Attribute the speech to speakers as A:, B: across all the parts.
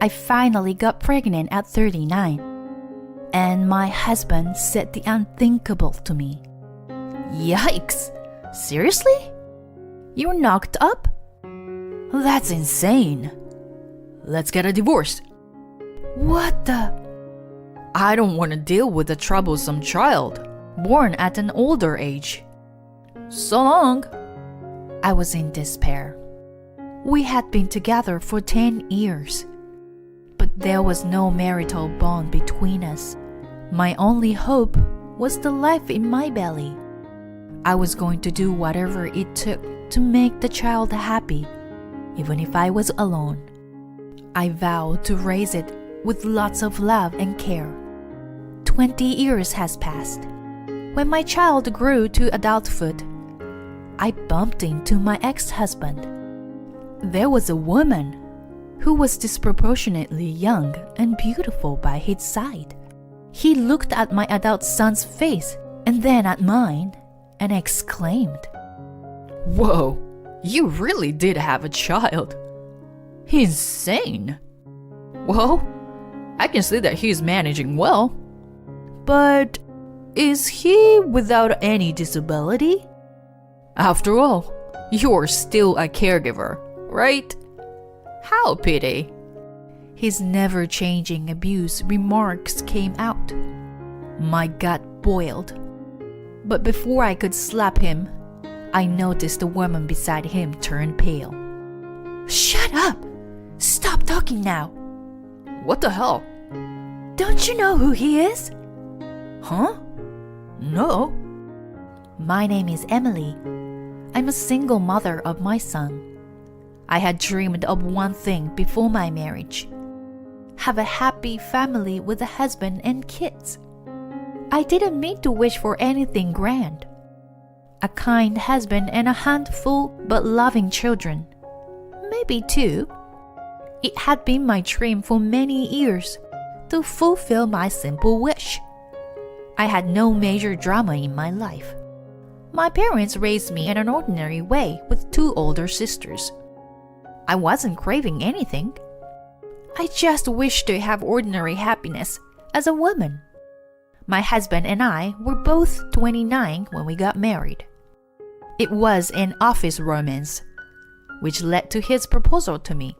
A: I finally got pregnant at 39. And my husband said the unthinkable to me. Yikes! Seriously? You're knocked up? That's insane. Let's get a divorce. What the? I don't want to deal with a troublesome child, born at an older age. So long. I was in despair. We had been together for 10 years, but there was no marital bond between us. My only hope was the life in my belly. I was going to do whatever it took to make the child happy, even if I was alone. I vowed to raise it with lots of love and care. 20 years has passed. When my child grew to adulthood, I bumped into my ex-husband. There was a woman who was disproportionately young and beautiful by his side. He looked at my adult son's face and then at mine and exclaimed, "Whoa, you really did have a child. Insane. Well, I can see that he's managing well. But is he without any disability? After all, you're still a caregiver, right? How pity." His never-changing abuse remarks came out. My gut boiled. But before I could slap him, I noticed the woman beside him turn pale. "Shut up! Stop talking now!" "What the hell? Don't you know who he is?" "Huh? No." "My name is Emily. I'm a single mother of my son. I had dreamed of one thing before my marriage: have a happy family with a husband and kids. I didn't mean to wish for anything grand. A kind husband and a handful but loving children. Maybe two. It had been my dream for many years to fulfill my simple wish. I had no major drama in my life. My parents raised me in an ordinary way with 2 older sisters. I wasn't craving anything. I just wished to have ordinary happiness as a woman. My husband and I were both 29 when we got married. It was an office romance, which led to his proposal to me.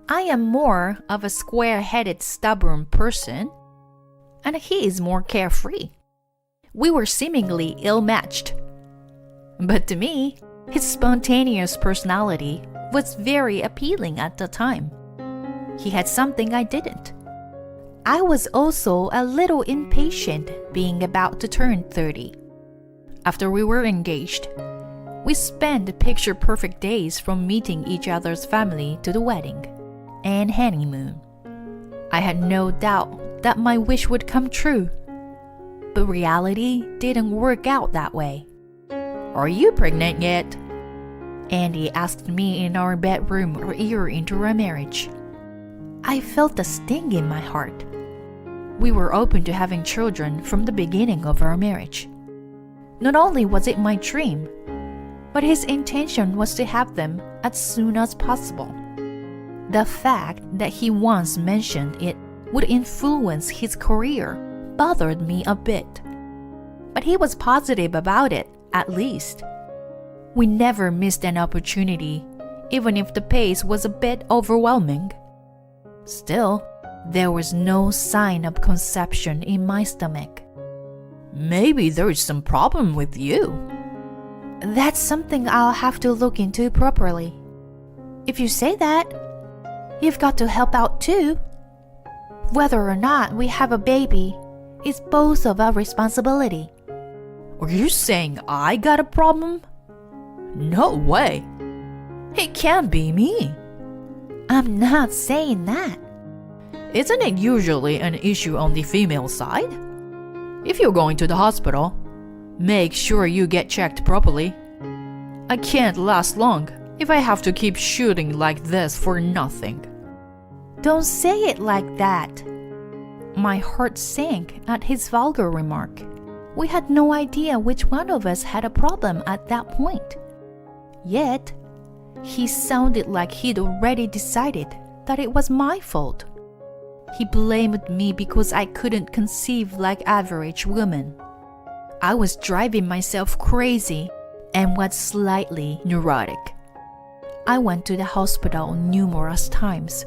A: I am more of a square-headed, stubborn person, and he is more carefree. We were seemingly ill-matched. But to me, his spontaneous personality was very appealing at the time. He had something I didn't. I was also a little impatient being about to turn 30. After we were engaged, we spent picture-perfect days from meeting each other's family to the wedding and honeymoon. I had no doubt that my wish would come true, but reality didn't work out that way. "Are you pregnant yet?" Andy asked me in our bedroom a year into our marriage. I felt a sting in my heart. We were open to having children from the beginning of our marriage. Not only was it my dream, but his intention was to have them as soon as possible. The fact that he once mentioned it would influence his career bothered me a bit. But he was positive about it, at least. We never missed an opportunity, even if the pace was a bit overwhelming. Still, there was no sign of conception in my stomach. "Maybe there's some problem with you." "That's something I'll have to look into properly." "If you say that, you've got to help out too. Whether or not we have a baby is both of our responsibility." "Are you saying I got a problem?" "No way. It can't be me." "I'm not saying that." "Isn't it usually an issue on the female side? If you're going to the hospital, make sure you get checked properly. I can't last long if I have to keep shooting like this for nothing." "Don't say it like that." My heart sank at his vulgar remark. We had no idea which one of us had a problem at that point. Yet, he sounded like he'd already decided that it was my fault. He blamed me because I couldn't conceive like average women. I was driving myself crazy and was slightly neurotic. I went to the hospital numerous times,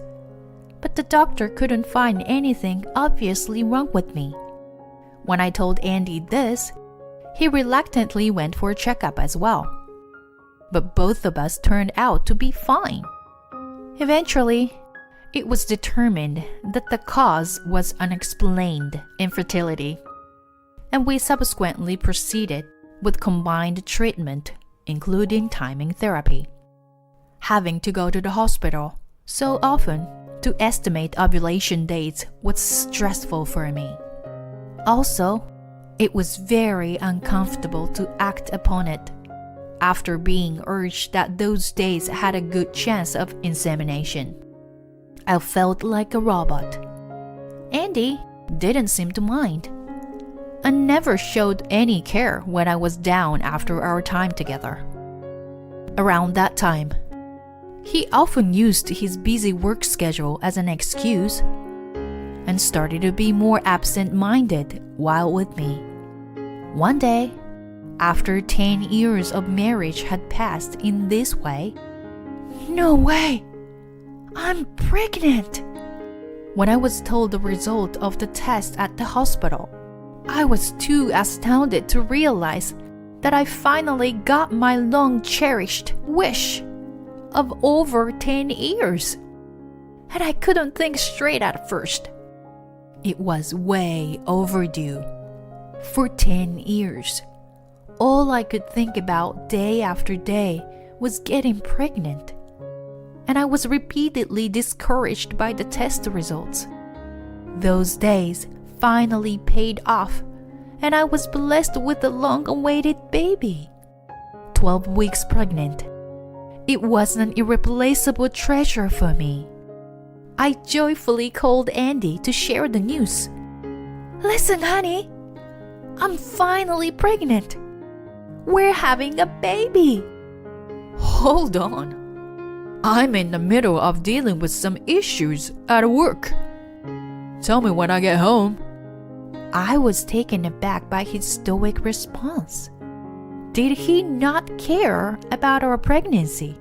A: but the doctor couldn't find anything obviously wrong with me. When I told Andy this, he reluctantly went for a checkup as well. But both of us turned out to be fine. Eventually, it was determined that the cause was unexplained infertility, and we subsequently proceeded with combined treatment, including timing therapy. Having to go to the hospital so often to estimate ovulation dates was stressful for me. Also, it was very uncomfortable to act upon it after being urged that those days had a good chance of insemination. I felt like a robot. Andy didn't seem to mind and never showed any care when I was down after our time together. Around that time, he often used his busy work schedule as an excuse and started to be more absent-minded while with me. One day, after 10 years of marriage had passed in this way, "No way! I'm pregnant!" When I was told the result of the test at the hospital, I was too astounded to realize that I finally got my long-cherished wish of over 10 years. And I couldn't think straight at first. It was way overdue. For 10 years, all I could think about day after day was getting pregnant. And I was repeatedly discouraged by the test results. Those days finally paid off, and I was blessed with a long-awaited baby. 12 weeks pregnant. It was an irreplaceable treasure for me. I joyfully called Andy to share the news. "Listen, honey, I'm finally pregnant. We're having a baby." "Hold on. I'm in the middle of dealing with some issues at work. Tell me when I get home." I was taken aback by his stoic response. Did he not care about our pregnancy,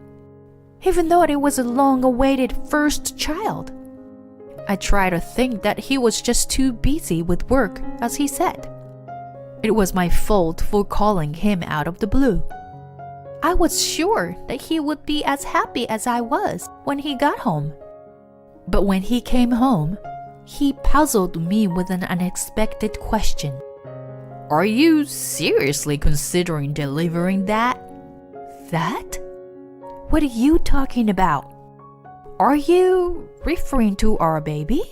A: even though it was a long-awaited first child? I tried to think that he was just too busy with work, as he said. It was my fault for calling him out of the blue. I was sure that he would be as happy as I was when he got home. But when he came home, he puzzled me with an unexpected question. "Are you seriously considering delivering that?" "That? What are you talking about? Are you referring to our baby?"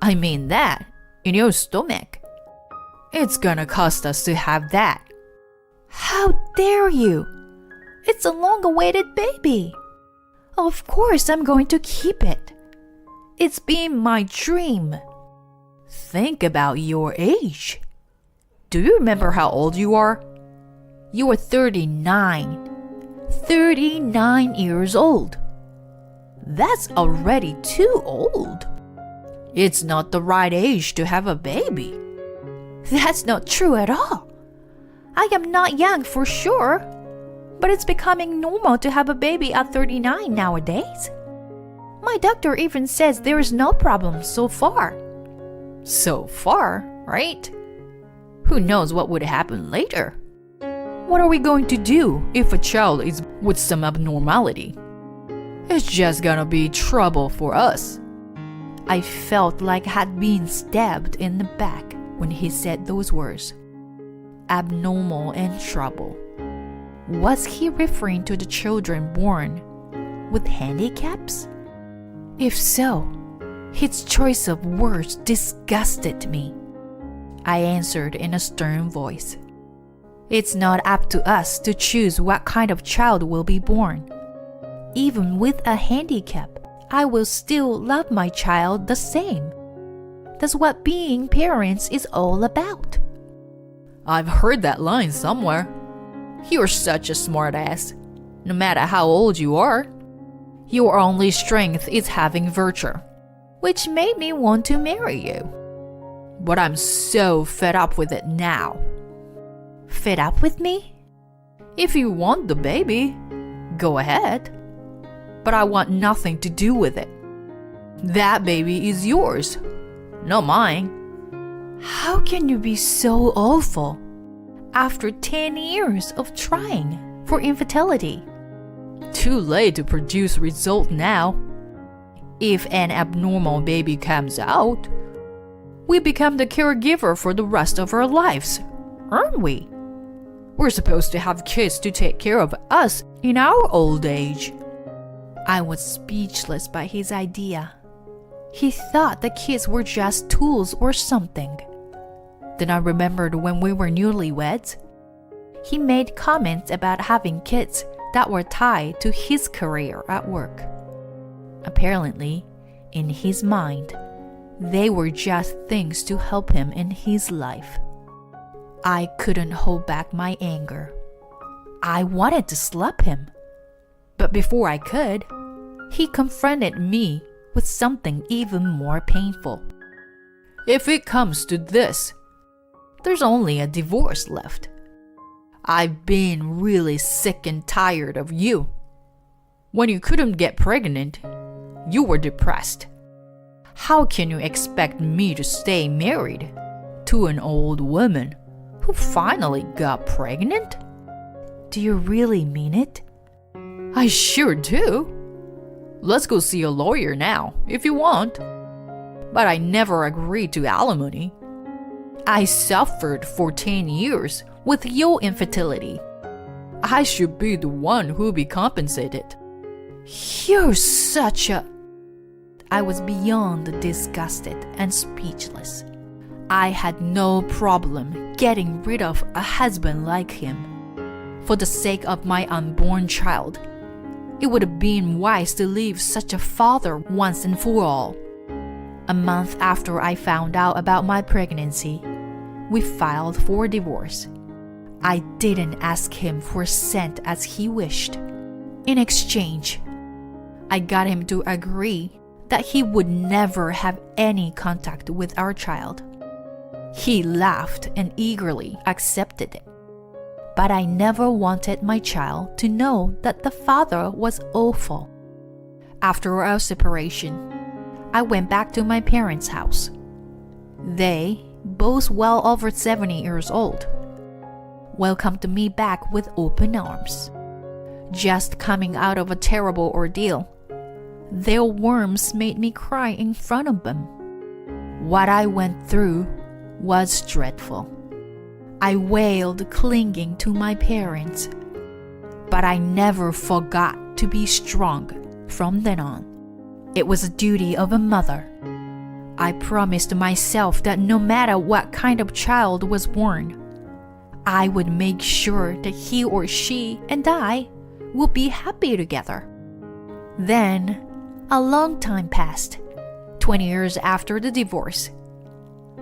A: "I mean that, in your stomach. It's gonna cost us to have that." "How dare you? It's a long-awaited baby. Of course I'm going to keep it. It's been my dream." "Think about your age. Do you remember how old you are? You are 39. 39 years old. That's already too old. It's not the right age to have a baby." "That's not true at all. I am not young for sure, but it's becoming normal to have a baby at 39 nowadays. My doctor even says there is no problem so far." "So far, right? Who knows what would happen later? What are we going to do if a child is with some abnormality? It's just gonna be trouble for us." I felt like I had been stabbed in the back when he said those words. Abnormal and trouble. Was he referring to the children born with handicaps? If so, his choice of words disgusted me. I answered in a stern voice. "It's not up to us to choose what kind of child will be born. Even with a handicap, I will still love my child the same. That's what being parents is all about." "I've heard that line somewhere. You're such a smartass, no matter how old you are. Your only strength is having virtue, which made me want to marry you. But I'm so fed up with it now. Fed up with me? If you want the baby, go ahead. But I want nothing to do with it. That baby is yours, not mine. How can you be so awful after 10 years of trying for infertility? Too late to produce result now. If an abnormal baby comes out, we become the caregiver for the rest of our lives, aren't we? We're supposed to have kids to take care of us in our old age. I was speechless by his idea. He thought the kids were just tools or something. Then I remembered when we were newlyweds. He made comments about having kids that were tied to his career at work. Apparently, in his mind, they were just things to help him in his life. I couldn't hold back my anger. I wanted to slap him. But before I could, he confronted me with something even more painful. If it comes to this, there's only a divorce left. I've been really sick and tired of you. When you couldn't get pregnant, you were depressed. How can you expect me to stay married to an old woman who finally got pregnant? Do you really mean it? I sure do. Let's go see a lawyer now, if you want. But I never agreed to alimony. I suffered for 10 years with your infertility. I should be the one who'll be compensated. You're such a... I was beyond disgusted and speechless. I had no problem getting rid of a husband like him. For the sake of my unborn child, it would have been wise to leave such a father once and for all. A month after I found out about my pregnancy, we filed for divorce. I didn't ask him for a cent as he wished. In exchange, I got him to agree that he would never have any contact with our child. He laughed and eagerly accepted it. But I never wanted my child to know that the father was awful. After our separation, I went back to my parents' house. They, both well over 70 years old, welcomed me back with open arms. Just coming out of a terrible ordeal, their warmth made me cry in front of them. What I went through was dreadful. I wailed, clinging to my parents. But I never forgot to be strong from then on. It was a duty of a mother. I promised myself that no matter what kind of child was born, I would make sure that he or she and I would be happy together. Then, a long time passed, 20 years after the divorce.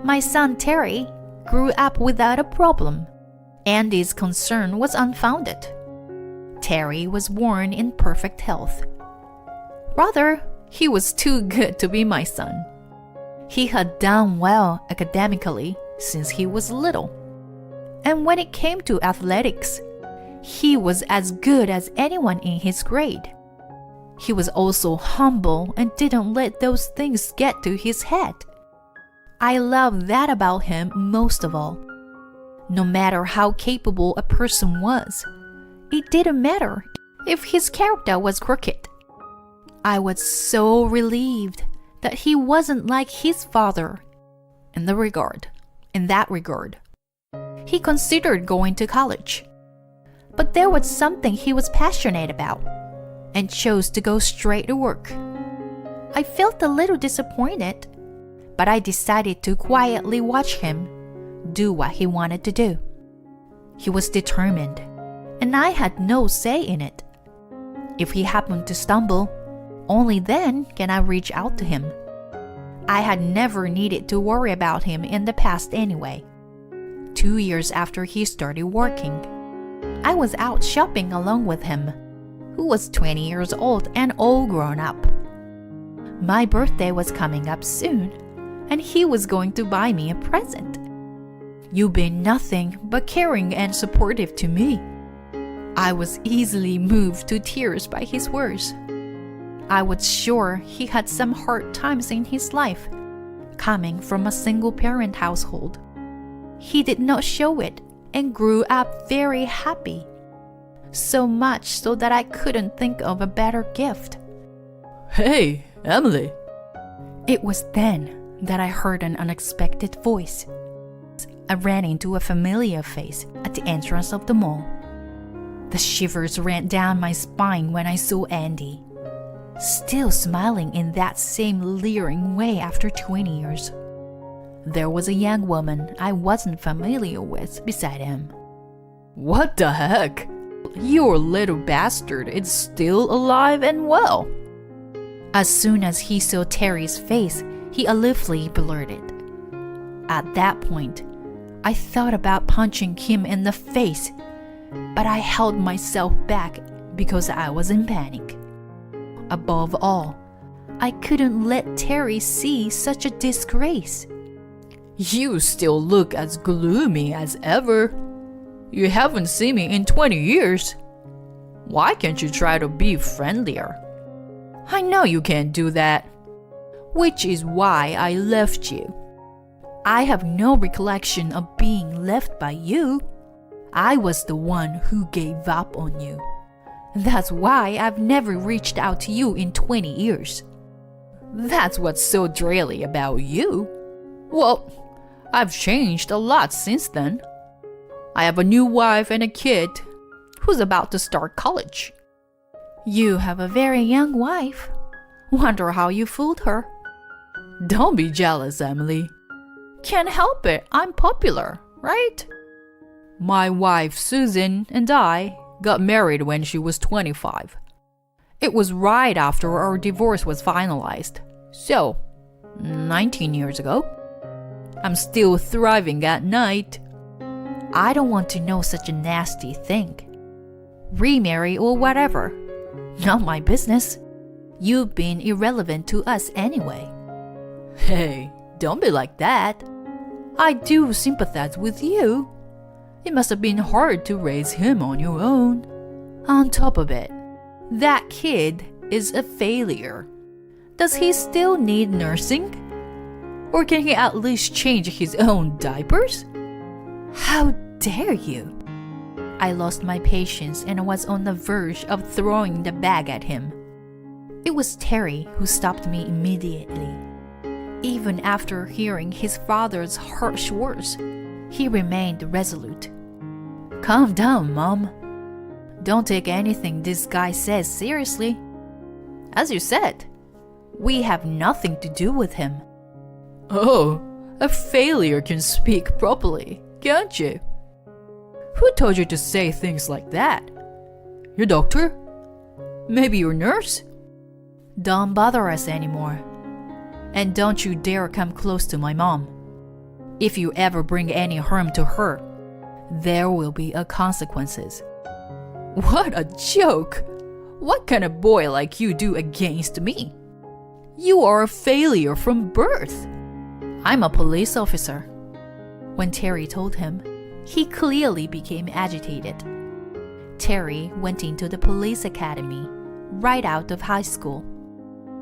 A: My son Terry grew up without a problem. Andy's concern was unfounded. Terry was born in perfect health. Rather, he was too good to be my son. He had done well academically since he was little. And when it came to athletics, he was as good as anyone in his grade. He was also humble and didn't let those things get to his head. I love that about him most of all. No matter how capable a person was, it didn't matter if his character was crooked. I was so relieved that he wasn't like his father in that regard. He considered going to college, but there was something he was passionate about and chose to go straight to work. I felt a little disappointed, but I decided to quietly watch him do what he wanted to do. He was determined, and I had no say in it. If he happened to stumble, only then can I reach out to him. I had never needed to worry about him in the past anyway. 2 years after he started working, I was out shopping along with him. who was 20 years old and all grown up. My birthday was coming up soon, and he was going to buy me a present. You've been nothing but caring and supportive to me. I was easily moved to tears by his words. I was sure he had some hard times in his life, coming from a single-parent household. He did not show it and grew up very happy. So much so that I couldn't think of a better gift.
B: Hey, Emily.
A: It was then that I heard an unexpected voice. I ran into a familiar face at the entrance of the mall. The shivers ran down my spine when I saw Andy, still smiling in that same leering way after 20 years. There was a young woman I wasn't familiar with beside him.
B: What the heck? Your little bastard is still alive and well.
A: As soon as he saw Terry's face, he aloofly blurted. At that point, I thought about punching him in the face, but I held myself back because I was in panic. Above all, I couldn't let Terry see such a disgrace.
B: You still look as gloomy as ever. You haven't seen me in 20 years. Why can't you try to be friendlier? I know you can't do that, which is why I left you.
A: I have no recollection of being left by you. I was the one who gave up on you. That's why I've never reached out to you in 20 years.
B: That's what's so dreary about you. Well, I've changed a lot since then. I have a new wife and a kid who's about to start college.
A: You have a very young wife. Wonder how you fooled her.
B: Don't be jealous, Emily.
A: Can't help it, I'm popular, right?
B: My wife Susan and I got married when she was 25. It was right after our divorce was finalized. So, 19 years ago. I'm still thriving at night.
A: I don't want to know such a nasty thing. Remarry or whatever. Not my business. You've been irrelevant to us anyway.
B: Hey, don't be like that. I do sympathize with you. It must have been hard to raise him on your own. On top of it, that kid is a failure. Does he still need nursing? Or can he at least change his own diapers?
A: How dare you? I lost my patience and was on the verge of throwing the bag at him. It was Terry who stopped me immediately. Even after hearing his father's harsh words, he remained resolute.
B: Calm down, Mom.
A: Don't take anything this guy says seriously. As you said, we have nothing to do with him.
B: Oh, a failure can speak properly, can't you? Who told you to say things like that? Your doctor? Maybe your nurse?
A: Don't bother us anymore. And don't you dare come close to my mom. If you ever bring any harm to her, there will be consequences.
B: What a joke! What can a boy like you do against me? You are a failure from birth.
A: I'm a police officer. When Terry told him, he clearly became agitated. Terry went into the police academy right out of high school.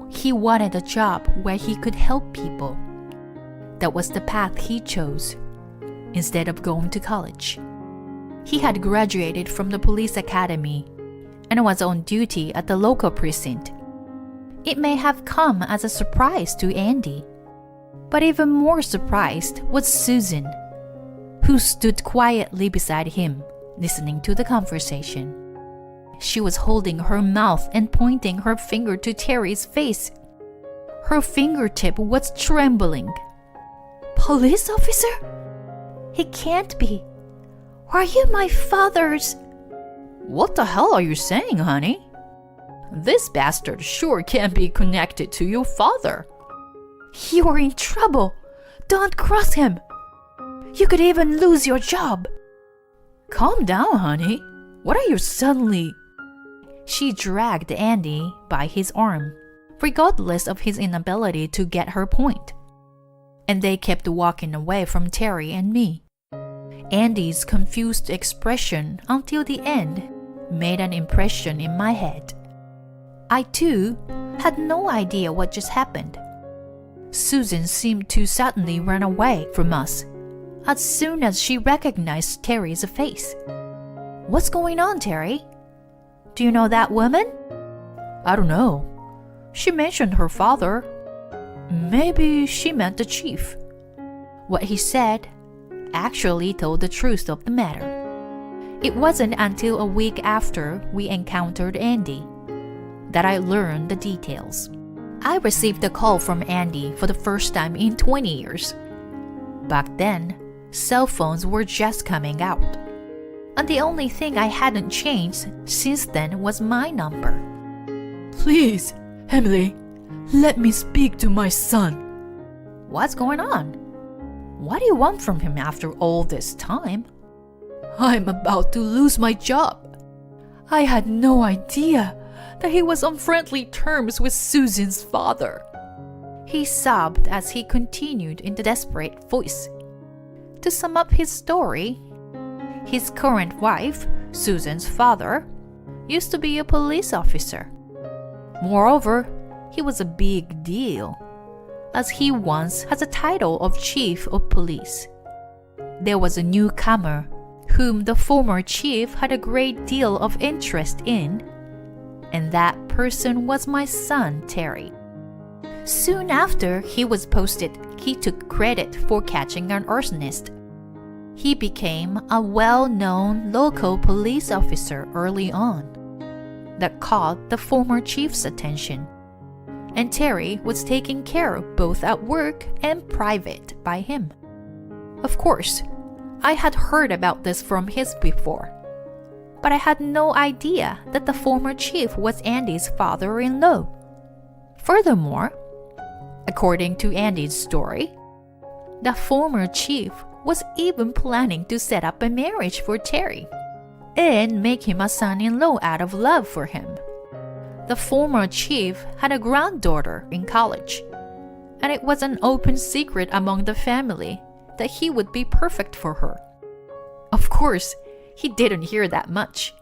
A: He wanted a job where he could help people. That was the path he chose, instead of going to college. He had graduated from the police academy and was on duty at the local precinct. It may have come as a surprise to Andy, but even more surprised was Susan, who stood quietly beside him, listening to the conversation. She was holding her mouth and pointing her finger to Terry's face. Her fingertip was trembling. Police officer? He can't be. Are you my father's?
B: What the hell are you saying, honey? This bastard sure can't be connected to your father.
A: You're in trouble. Don't cross him. You could even lose your job.
B: Calm down, honey. What are you suddenly...
A: She dragged Andy by his arm, regardless of his inability to get her point. And they kept walking away from Terry and me. Andy's confused expression until the end made an impression in my head. I too had no idea what just happened. Susan seemed to suddenly run away from us as soon as she recognized Terry's face. What's going on, Terry? Do you know that woman?
B: I don't know. She mentioned her father. Maybe she meant the chief.
A: What he said actually told the truth of the matter. It wasn't until a week after we encountered Andy that I learned the details. I received a call from Andy for the first time in 20 years. Back then, cell phones were just coming out. And the only thing I hadn't changed since then was my number.
B: Please, Emily, let me speak to my son.
A: What's going on? What do you want from him after all this time?
B: I'm about to lose my job. I had no idea that he was on friendly terms with Susan's father.
A: He sobbed as he continued in the desperate voice. To sum up his story, his current wife, Susan's father, used to be a police officer. Moreover, he was a big deal, as he once had the title of chief of police. There was a newcomer whom the former chief had a great deal of interest in, and that person was my son, Terry. Soon after he was posted, he took credit for catching an arsonist. He became a well-known local police officer early on that caught the former chief's attention, and Terry was taken care of both at work and private by him. Of course, I had heard about this from his before, but I had no idea that the former chief was Andy's father-in-law. Furthermore, according to Andy's story, the former chief was even planning to set up a marriage for Terry and make him a son-in-law out of love for him. The former chief had a granddaughter in college, and it was an open secret among the family that he would be perfect for her. Of course, he didn't hear that much.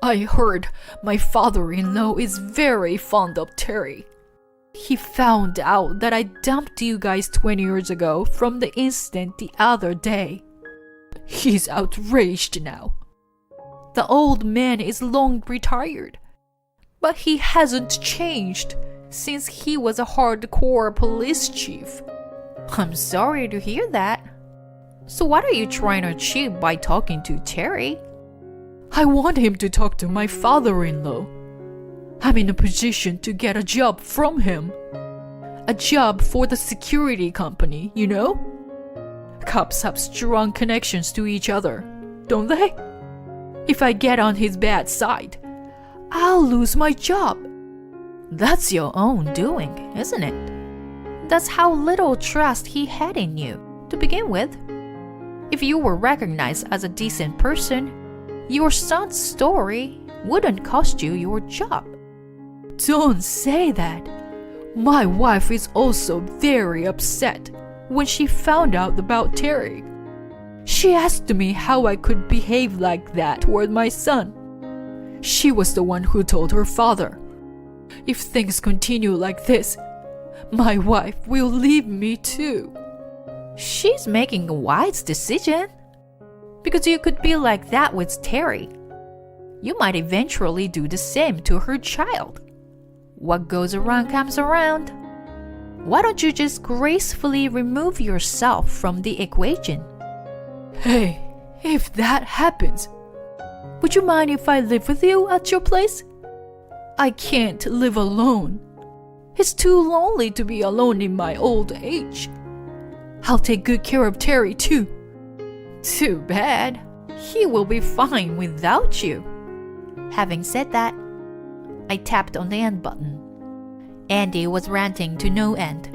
B: I heard my father-in-law is very fond of Terry. He found out that I dumped you guys 20 years ago from the incident the other day. He's outraged now. The old man is long retired, but he hasn't changed since he was a hardcore police chief.
A: I'm sorry to hear that. So what are you trying to achieve by talking to Terry?
B: I want him to talk to my father-in-law. I'm in a position to get a job from him. A job for the security company, you know? Cops have strong connections to each other, don't they? If I get on his bad side, I'll lose my job.
A: That's your own doing, isn't it? That's how little trust he had in you to begin with. If you were recognized as a decent person, your son's story wouldn't cost you your job.
B: Don't say that. My wife is also very upset when she found out about Terry. She asked me how I could behave like that toward my son. She was the one who told her father, if things continue like this, my wife will leave me too.
A: She's making a wise decision. Because you could be like that with Terry. You might eventually do the same to her child. What goes around comes around. Why don't you just gracefully remove yourself from the equation?
B: Hey, if that happens, would you mind if I live with you at your place? I can't live alone. It's too lonely to be alone in my old age. I'll take good care of Terry too.
A: Too bad. He will be fine without you. Having said that, I tapped on the end button. Andy was ranting to no end.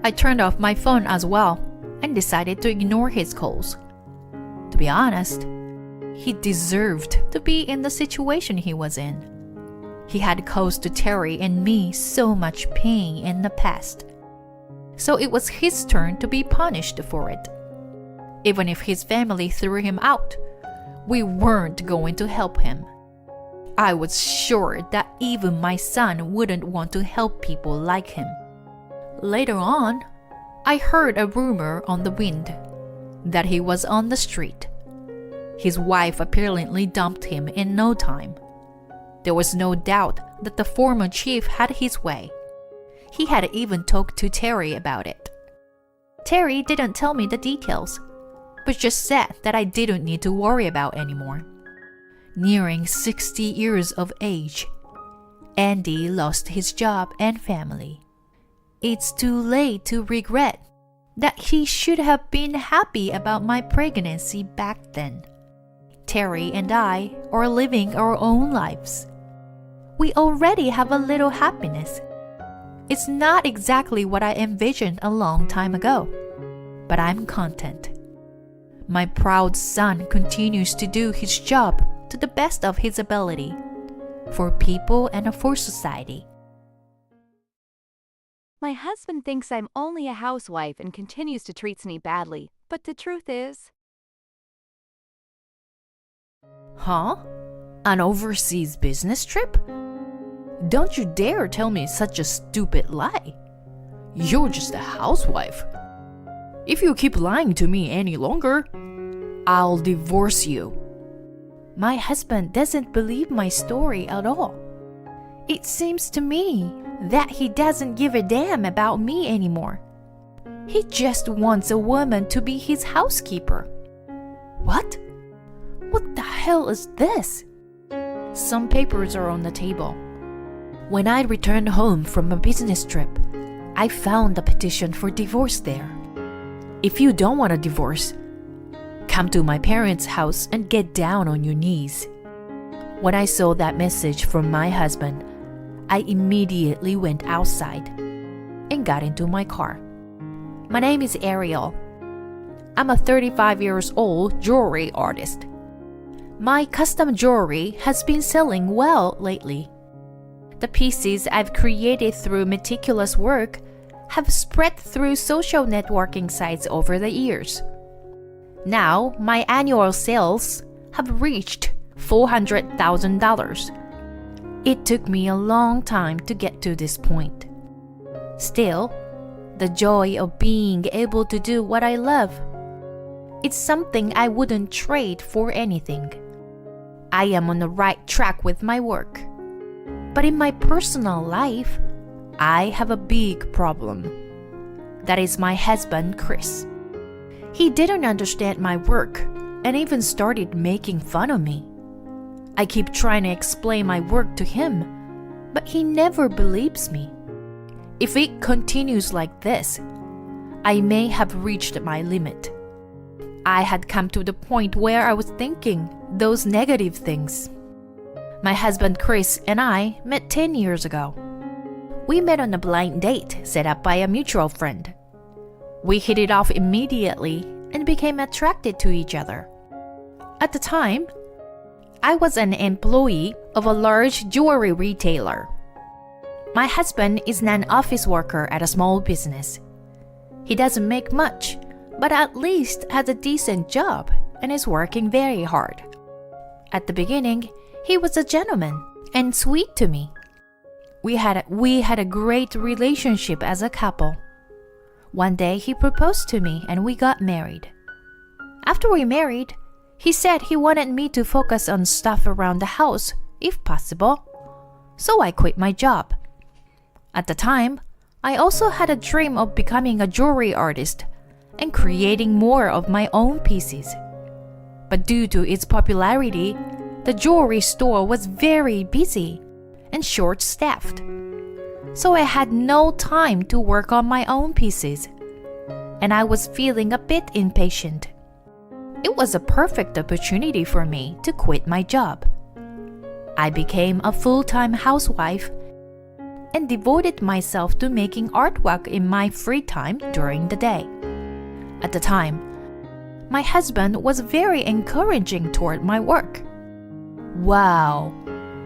A: I turned off my phone as well and decided to ignore his calls. To be honest, he deserved to be in the situation he was in. He had caused Terry and me so much pain in the past. So it was his turn to be punished for it. Even if his family threw him out, we weren't going to help him. I was sure that even my son wouldn't want to help people like him. Later on, I heard a rumor on the wind that he was on the street. His wife apparently dumped him in no time. There was no doubt that the former chief had his way. He had even talked to Terry about it. Terry didn't tell me the details, but just said that I didn't need to worry about anymore. Nearing 60 years of age, Andy lost his job and family. It's too late to regret that he should have been happy about my pregnancy back then. Terry and I are living our own lives. We already have a little happiness. It's not exactly what I envisioned a long time ago, but I'm content. My proud son continues to do his job to the best of his ability, for people and for society.
C: My husband thinks I'm only a housewife and continues to treat me badly, but the truth is...
A: Huh? An overseas business trip? Don't you dare tell me such a stupid lie. You're just a housewife. If you keep lying to me any longer, I'll divorce you. My husband doesn't believe my story at all. It seems to me that he doesn't give a damn about me anymore. He just wants a woman to be his housekeeper. What? What the hell is this? Some papers are on the table. When I returned home from a business trip, I found a petition for divorce there. If you don't want a divorce, come to my parents' house and get down on your knees. When I saw that message from my husband, I immediately went outside and got into my car. My name is Ariel. I'm a 35 years old jewelry artist. My custom jewelry has been selling well lately. The pieces I've created through meticulous work have spread through social networking sites over the years. Now, my annual sales have reached $400,000. It took me a long time to get to this point. Still, the joy of being able to do what I love, it's something I wouldn't trade for anything. I am on the right track with my work. But in my personal life, I have a big problem. That is my husband, Chris. He didn't understand my work and even started making fun of me. I keep trying to explain my work to him, but he never believes me. If it continues like this, I may have reached my limit. I had come to the point where I was thinking those negative things. My husband Chris and I met 10 years ago. We met on a blind date set up by a mutual friend. We hit it off immediately and became attracted to each other. At the time, I was an employee of a large jewelry retailer. My husband is an office worker at a small business. He doesn't make much, but at least has a decent job and is working very hard. At the beginning, he was a gentleman and sweet to me. We had a great relationship as a couple. One day he proposed to me and we got married. After we married, he said he wanted me to focus on stuff around the house, if possible. So I quit my job. At the time, I also had a dream of becoming a jewelry artist and creating more of my own pieces. But due to its popularity, the jewelry store was very busy and short-staffed. So I had no time to work on my own pieces, and I was feeling a bit impatient. It was a perfect opportunity for me to quit my job. I became a full-time housewife and devoted myself to making artwork in my free time during the day. At the time, my husband was very encouraging toward my work. Wow,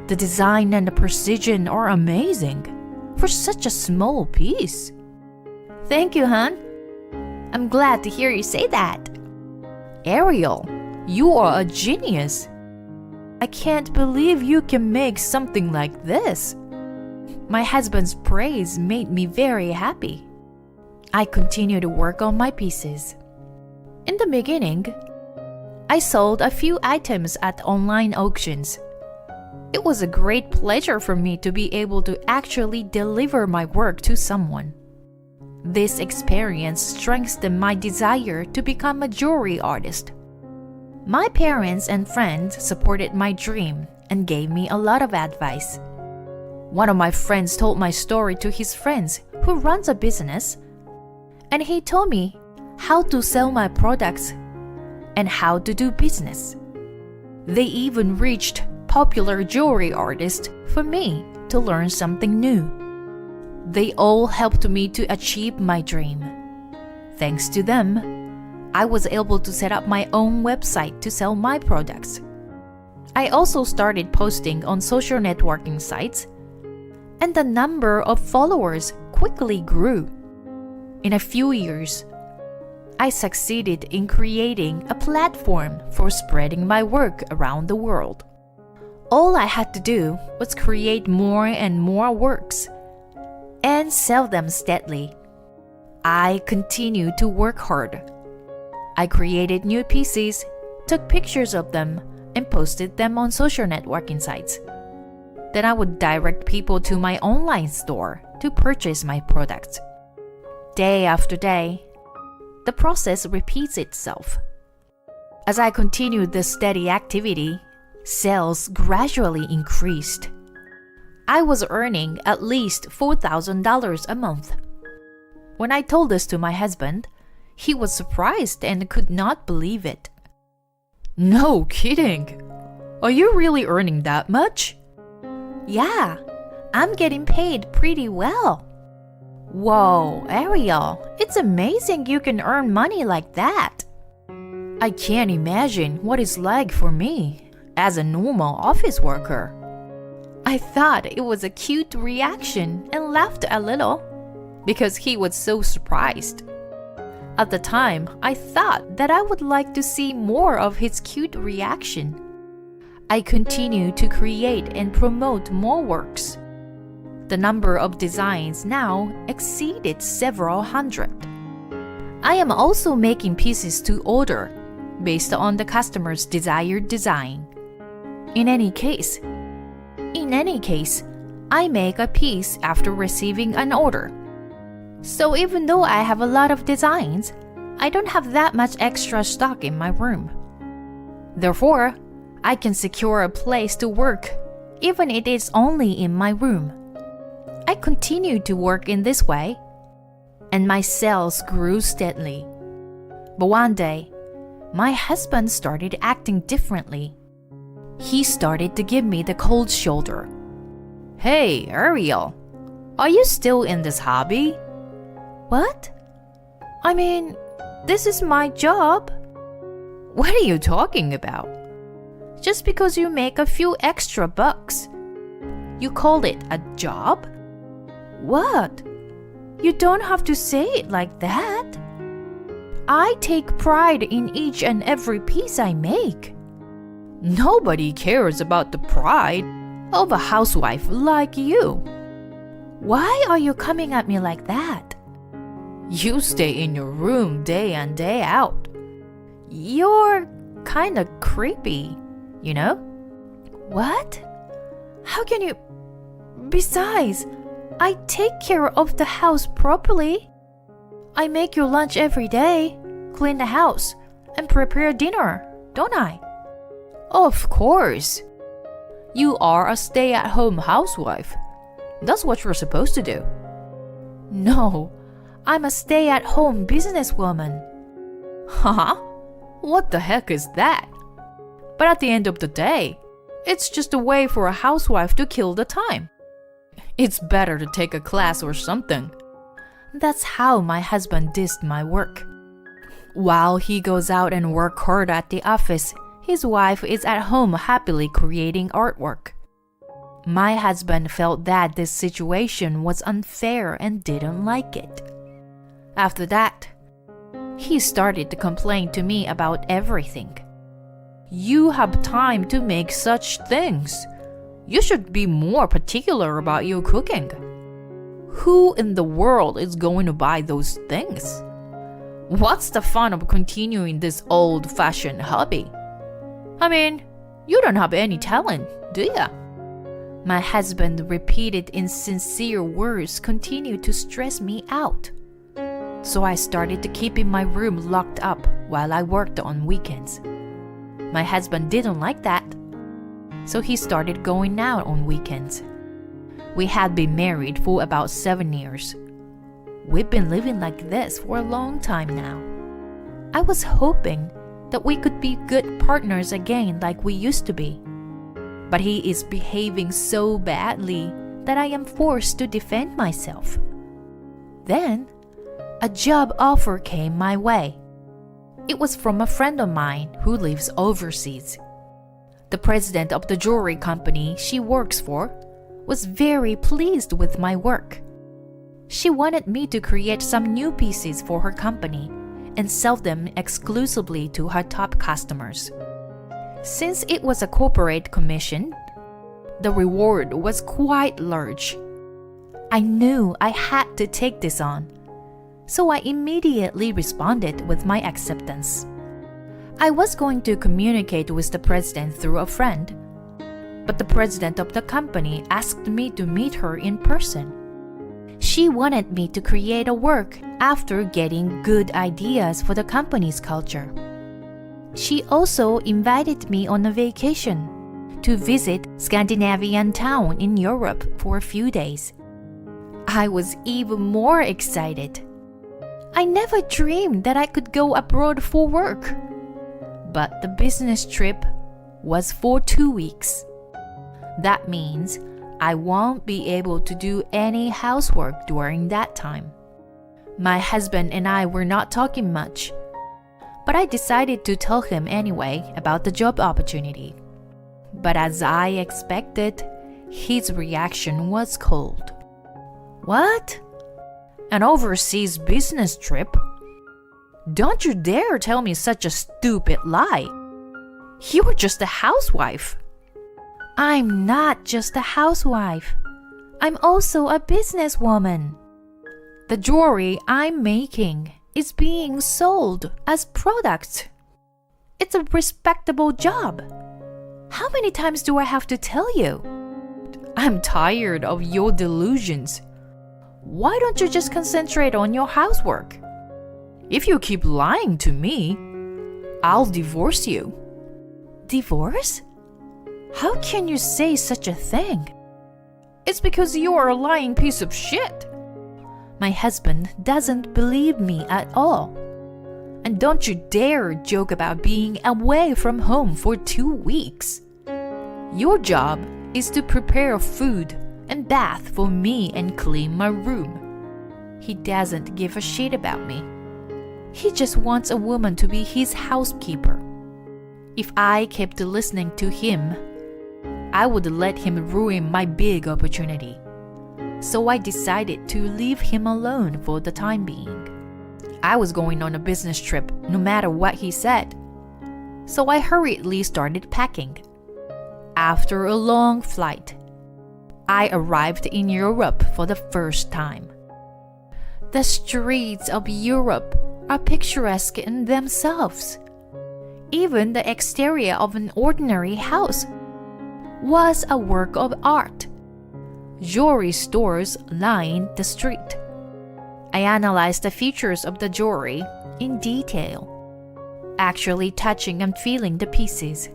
A: The design and the precision are amazing for such a small piece. Thank you, hon. I'm glad to hear you say that. Ariel, you are a genius. I can't believe you can make something like this. My husband's praise made me very happy. I continued to work on my pieces. In the beginning, I sold a few items at online auctions. It was a great pleasure for me to be able to actually deliver my work to someone. This experience strengthened my desire to become a jewelry artist. My parents and friends supported my dream and gave me a lot of advice. One of my friends told my story to his friends who runs a business, and he told me how to sell my products and how to do business. They even reached popular jewelry artists for me to learn something new. They all helped me to achieve my dream. Thanks to them, I was able to set up my own website to sell my products. I also started posting on social networking sites, and the number of followers quickly grew. In a few years, I succeeded in creating a platform for spreading my work around the world. All I had to do was create more and more works and sell them steadily. I continued to work hard. I created new pieces, took pictures of them, and posted them on social networking sites. Then I would direct people to my online store to purchase my products. Day after day, the process repeats itself. As I continued this steady activity, sales gradually increased. I was earning at least $4,000 a month. When I told this to my husband, he was surprised and could not believe it.
B: No kidding! Are you really earning that much?
A: Yeah, I'm getting paid pretty well. Whoa, Ariel, it's amazing you can earn money like that.
B: I can't imagine what it's like for me as a normal office worker.
A: I thought it was a cute reaction and laughed a little because he was so surprised. At the time, I thought that I would like to see more of his cute reaction. I continued to create and promote more works. The number of designs now exceeded several hundred. I am also making pieces to order based on the customer's desired design. In any case, I make a piece after receiving an order. So even though I have a lot of designs, I don't have that much extra stock in my room. Therefore, I can secure a place to work, even if it is only in my room. I continued to work in this way, and my sales grew steadily. But one day, my husband started acting differently. He started to give me the cold shoulder.
B: Hey, Ariel, are you still in this hobby?
A: What? I mean, this is my job.
B: What are you talking about?
A: Just because you make a few extra bucks, you call it a job? What? You don't have to say it like that. I take pride in each and every piece I make.
B: Nobody cares about the pride of a housewife like you.
A: Why are you coming at me like that?
B: You stay in your room day in, day out.
A: You're kinda creepy, you know? What? How can you? Besides, I take care of the house properly. I make your lunch every day, clean the house, and prepare dinner, don't I?
B: Of course. You are a stay-at-home housewife. That's what you're supposed to do.
A: No, I'm a stay-at-home businesswoman.
B: Huh? What the heck is that? But at the end of the day, it's just a way for a housewife to kill the time. It's better to take a class or something.
A: That's how my husband dissed my work.
B: While he goes out and works hard at the office, his wife is at home happily creating artwork.
A: My husband felt that this situation was unfair and didn't like it. After that, he started to complain to me about everything. You have time to make such things. You should be more particular about your cooking. Who in the world is going to buy those things? What's the fun of continuing this old-fashioned hobby? I mean, you don't have any talent, do you? My husband repeated insincere words continued to stress me out. So I started to keep in my room locked up while I worked on weekends. My husband didn't like that, so he started going out on weekends. We had been married for about 7 years. We've been living like this for a long time now. I was hoping that we could be good partners again like we used to be. But he is behaving so badly that I am forced to defend myself. Then, a job offer came my way. It was from a friend of mine who lives overseas. The president of the jewelry company she works for was very pleased with my work. She wanted me to create some new pieces for her company and sell them exclusively to her top customers. Since it was a corporate commission, the reward was quite large. I knew I had to take this on, so I immediately responded with my acceptance. I was going to communicate with the president through a friend, but the president of the company asked me to meet her in person. She wanted me to create a work after getting good ideas for the company's culture. She also invited me on a vacation to visit Scandinavian town in Europe for a few days. I was even more excited. I never dreamed that I could go abroad for work. But the business trip was for 2 weeks. That means I won't be able to do any housework during that time. My husband and I were not talking much, but I decided to tell him anyway about the job opportunity. But as I expected, his reaction was cold. What? An overseas business trip? Don't you dare tell me such a stupid lie. You're just a housewife. I'm not just a housewife. I'm also a businesswoman. The jewelry I'm making is being sold as products. It's a respectable job. How many times do I have to tell you? I'm tired of your delusions. Why don't you just concentrate on your housework? If you keep lying to me, I'll divorce you. Divorce? How can you say such a thing? It's because you are a lying piece of shit. My husband doesn't believe me at all. And don't you dare joke about being away from home for 2 weeks. Your job is to prepare food and bath for me and clean my room. He doesn't give a shit about me. He just wants a woman to be his housekeeper. If I kept listening to him, I would let him ruin my big opportunity. So I decided to leave him alone for the time being. I was going on a business trip no matter what he said. So I hurriedly started packing. After a long flight, I arrived in Europe for the first time. The streets of Europe are picturesque in themselves. Even the exterior of an ordinary house was a work of art. Jewelry stores lined the street. I analyzed the features of the jewelry in detail, actually touching and feeling the pieces.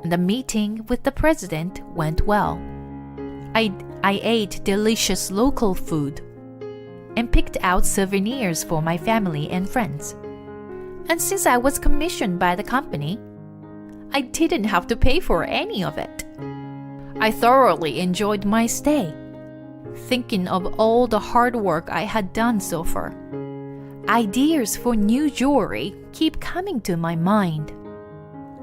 A: The meeting with the president went well. I ate delicious local food and picked out souvenirs for my family and friends. And since I was commissioned by the company, I didn't have to pay for any of it. I thoroughly enjoyed my stay, thinking of all the hard work I had done so far. Ideas for new jewelry keep coming to my mind.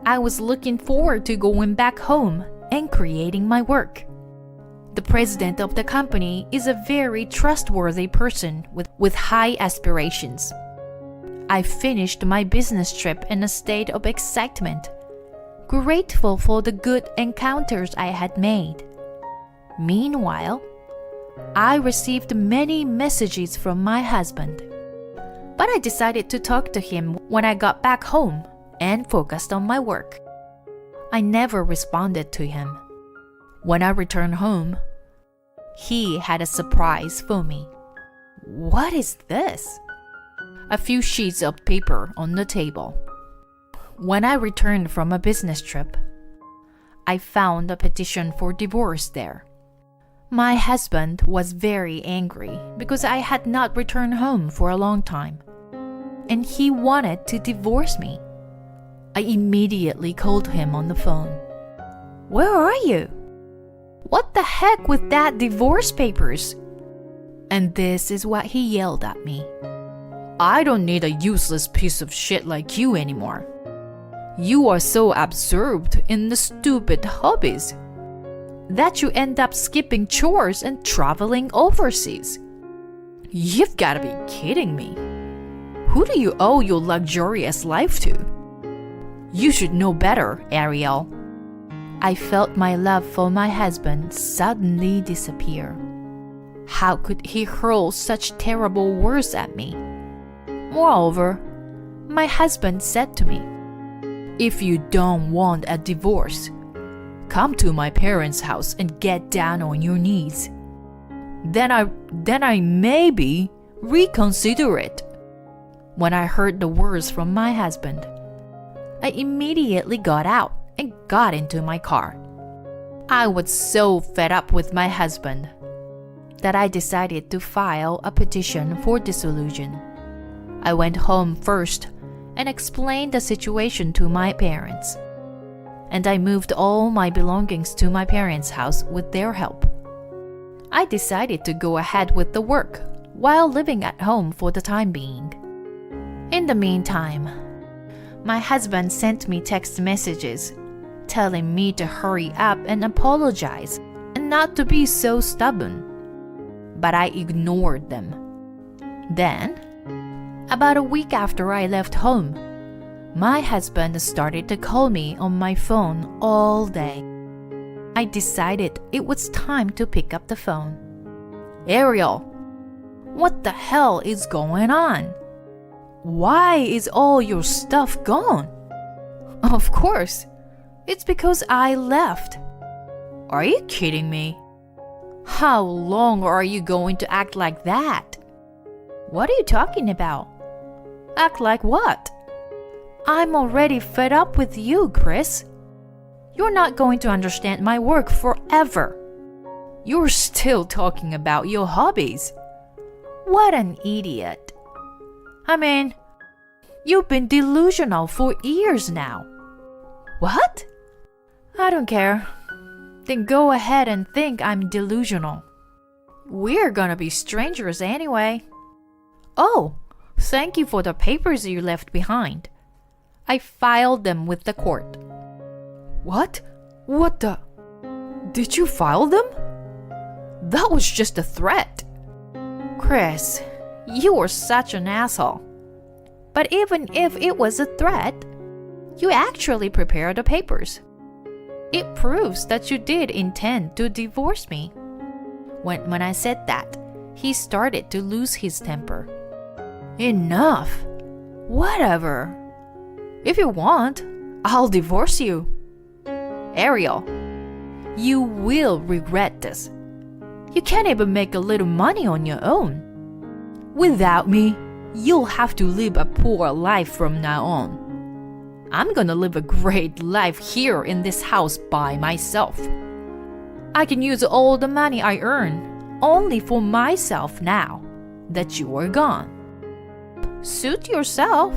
A: I was looking forward to going back home and creating my work. The president of the company is a very trustworthy person with high aspirations. I finished my business trip in a state of excitement, grateful for the good encounters I had made. Meanwhile, I received many messages from my husband, but I decided to talk to him when I got back home and focused on my work. I never responded to him. When I returned home, he had a surprise for me. What is this? A few sheets of paper on the table. When I returned from a business trip, I found a petition for divorce there. My husband was very angry because I had not returned home for a long time, and he wanted to divorce me. I immediately called him on the phone. "Where are you? What the heck with that divorce papers?" And this is what he yelled at me. "I don't need a useless piece of shit like you anymore. You are so absorbed in the stupid hobbies that you end up skipping chores and traveling overseas. You've got to be kidding me. Who do you owe your luxurious life to? You should know better, Ariel." I felt my love for my husband suddenly disappear. How could he hurl such terrible words at me? Moreover, my husband said to me, "If you don't want a divorce, come to my parents' house and get down on your knees. Then I maybe reconsider it." When I heard the words from my husband, I immediately got out and got into my car. I was so fed up with my husband that I decided to file a petition for dissolution. I went home first and explained the situation to my parents, and I moved all my belongings to my parents' house with their help. I decided to go ahead with the work while living at home for the time being. In the meantime, my husband sent me text messages telling me to hurry up and apologize and not to be so stubborn. But I ignored them. Then, about a week after I left home, my husband started to call me on my phone all day. I decided it was time to pick up the phone. "Ariel, what the hell is going on? Why is all your stuff gone?" "Of course, it's because I left." "Are you kidding me? How long are you going to act like that?" "What are you talking about? Act like what?" "I'm already fed up with you, Chris. You're not going to understand my work forever. You're still talking about your hobbies. What an idiot. I mean, you've been delusional for years now." "What?" "I don't care. Then go ahead and think I'm delusional. We're gonna be strangers anyway." "Oh, thank you for the papers you left behind. I filed them with the court." "What? What the? Did you file them? That was just a threat." "Chris, you are such an asshole. But even if it was a threat, you actually prepared the papers. It proves that you did intend to divorce me." When I said that, he started to lose his temper. "Enough. Whatever. If you want, I'll divorce you." "Ariel, you will regret this. You can't even make a little money on your own. Without me, you'll have to live a poor life from now on. I'm gonna live a great life here in this house by myself. I can use all the money I earn only for myself now that you are gone." "Suit yourself.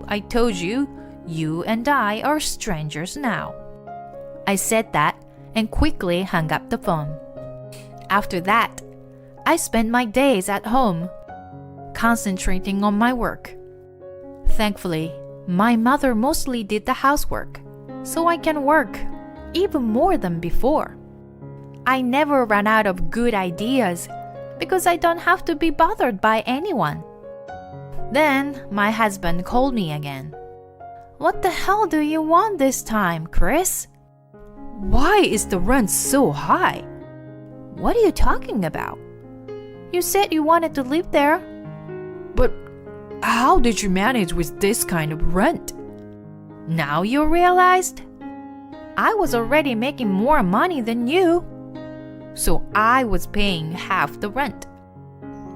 A: I told you, you and I are strangers now." I said that and quickly hung up the phone. After that, I spent my days at home, concentrating on my work. Thankfully, my mother mostly did the housework, so I can work even more than before. I never run out of good ideas because I don't have to be bothered by anyone. Then my husband called me again. What the hell do you want this time, Chris?
B: Why is the rent so high?
A: What are you talking about? You said you wanted to live there.
B: But how did you manage with this kind of rent?
A: Now you realized? I was already making more money than you. So I was paying half the rent.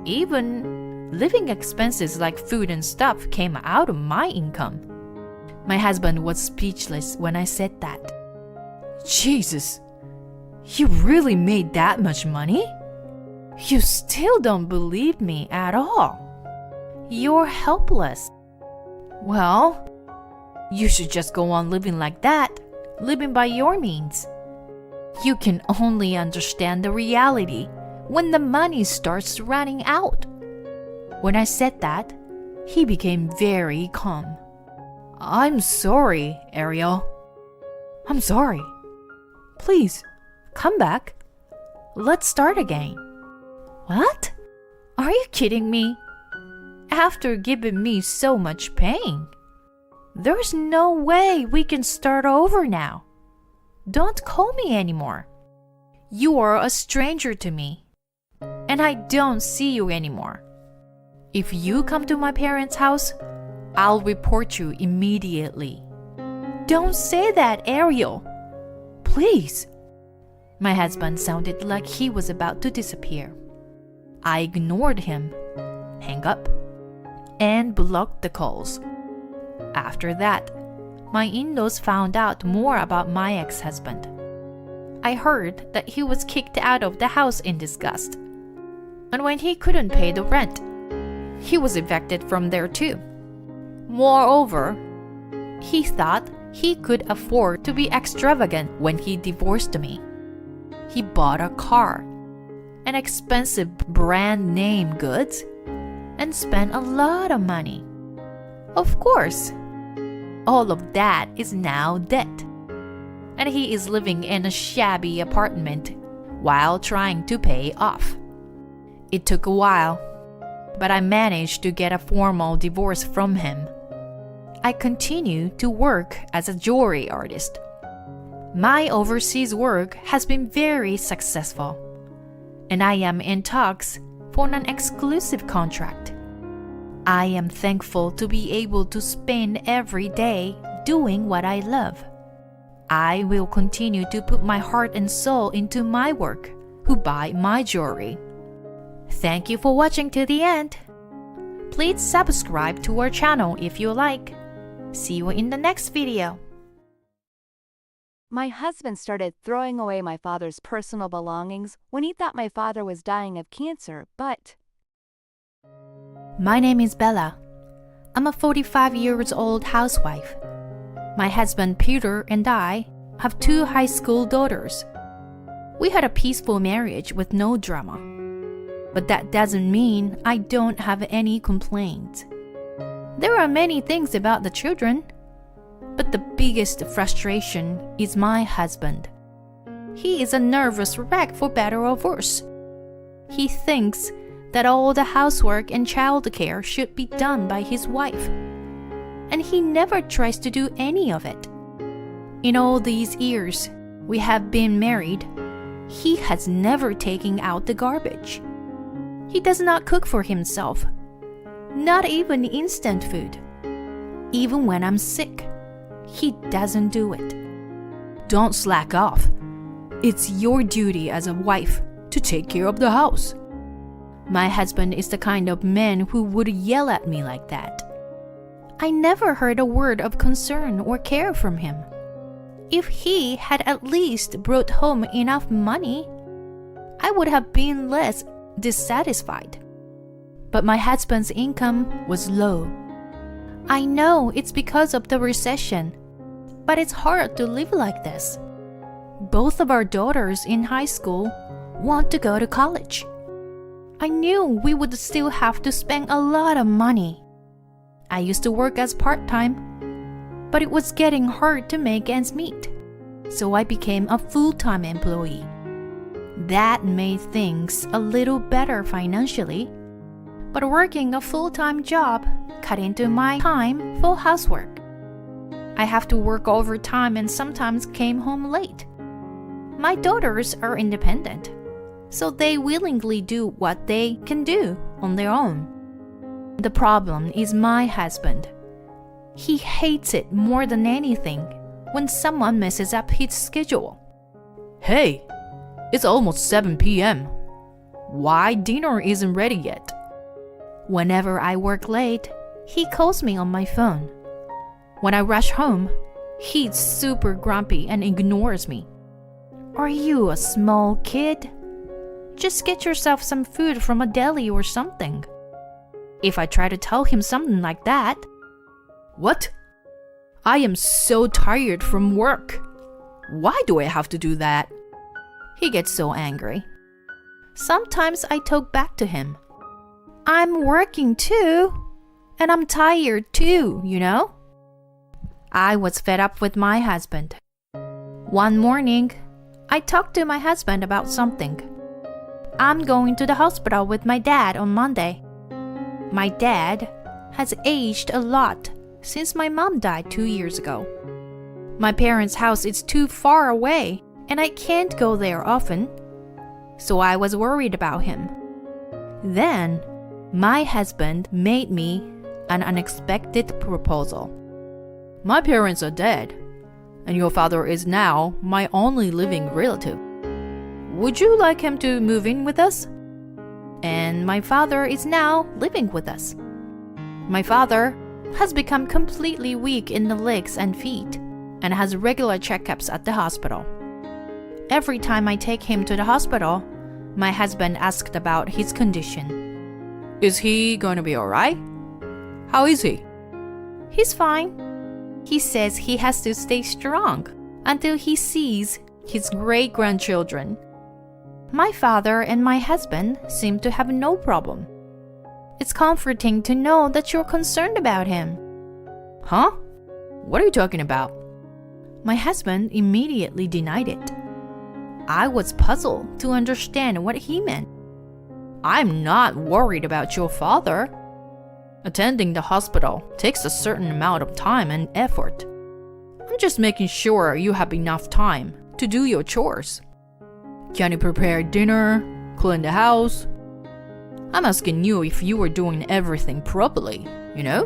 A: Even living expenses like food and stuff came out of my income. My husband was speechless when I said that.
B: Jesus, you really made that much money?
A: You still don't believe me at all. You're helpless. Well, you should just go on living like that, living by your means. You can only understand the reality when the money starts running out. When I said that, he became very calm.
B: I'm sorry, Ariel. I'm sorry. Please, come back.
A: Let's start again. What? Are you kidding me? After giving me so much pain, there's no way we can start over now. Don't call me anymore. You are a stranger to me, and I don't see you anymore. If you come to my parents' house, I'll report you immediately. Don't say that, Ariel. Please. My husband sounded like he was about to disappear. I ignored him, hung up, and blocked the calls. After that, my in-laws found out more about my ex-husband. I heard that he was kicked out of the house in disgust. And when he couldn't pay the rent, he was evicted from there too. Moreover, he thought he could afford to be extravagant when he divorced me. He bought a car, an expensive brand name goods, and spent a lot of money. Of course, all of that is now debt. And he is living in a shabby apartment while trying to pay off. It took a while, but I managed to get a formal divorce from him. I continue to work as a jewelry artist. My overseas work has been very successful, and I am in talks for an exclusive contract. I am thankful to be able to spend every day doing what I love. I will continue to put my heart and soul into my work, who buy my jewelry. Thank you for watching to the end. Please subscribe to our channel if you like. See you in the next video.
C: My husband started throwing away my father's personal belongings when he thought my father was dying of cancer, but...
A: My name is Bella. I'm a 45-year-old housewife. My husband Peter and I have 2 high school daughters. We had a peaceful marriage with no drama. But that doesn't mean I don't have any complaints. There are many things about the children, but the biggest frustration is my husband. He is a nervous wreck for better or worse. He thinks that all the housework and childcare should be done by his wife, and he never tries to do any of it. In all these years we have been married, he has never taken out the garbage. He does not cook for himself, not even instant food. Even when I'm sick, he doesn't do it.
B: Don't slack off. It's your duty as a wife to take care of the house.
A: My husband is the kind of man who would yell at me like that. I never heard a word of concern or care from him. If he had at least brought home enough money, I would have been less dissatisfied. But my husband's income was low. I know it's because of the recession, but it's hard to live like this. Both of our daughters in high school want to go to college. I knew we would still have to spend a lot of money. I used to work as part-time, but it was getting hard to make ends meet, so I became a full-time employee. That made things a little better financially, but working a full-time job cut into my time for housework. I have to work overtime and sometimes came home late. My daughters are independent, so they willingly do what they can do on their own. The problem is my husband. He hates it more than anything when someone messes up his schedule.
B: Hey, it's almost 7 p.m. Why dinner isn't ready yet?
A: Whenever I work late, he calls me on my phone. When I rush home, he's super grumpy and ignores me. Are you a small kid? Just get yourself some food from a deli or something. If I try to tell him something like that,
B: What? I am so tired from work. Why do I have to do that?
A: he gets so angry. Sometimes I talk back to him. I'm working too, and I'm tired too, you know? I was fed up with my husband. One morning, I talked to my husband about something. I'm going to the hospital with my dad on Monday. My dad has aged a lot since my mom died 2 years ago. My parents' house is too far away, and I can't go there often, so I was worried about him. Then, my husband made me an unexpected proposal.
B: My parents are dead, and your father is now my only living relative. Would you like him to move in with us?
A: And my father is now living with us. My father has become completely weak in the legs and feet and has regular checkups at the hospital. Every time I take him to the hospital, my husband asked about his condition.
B: Is he going to be alright? How is he?
A: He's fine. He says he has to stay strong until he sees his great-grandchildren. My father and my husband seem to have no problem. It's comforting to know that you're concerned about him.
B: Huh? What are you talking about?
A: My husband immediately denied it. I was puzzled to understand what he meant.
B: I'm not worried about your father. Attending the hospital takes a certain amount of time and effort. I'm just making sure you have enough time to do your chores. Can you prepare dinner, clean the house? I'm asking you if you were doing everything properly, you know?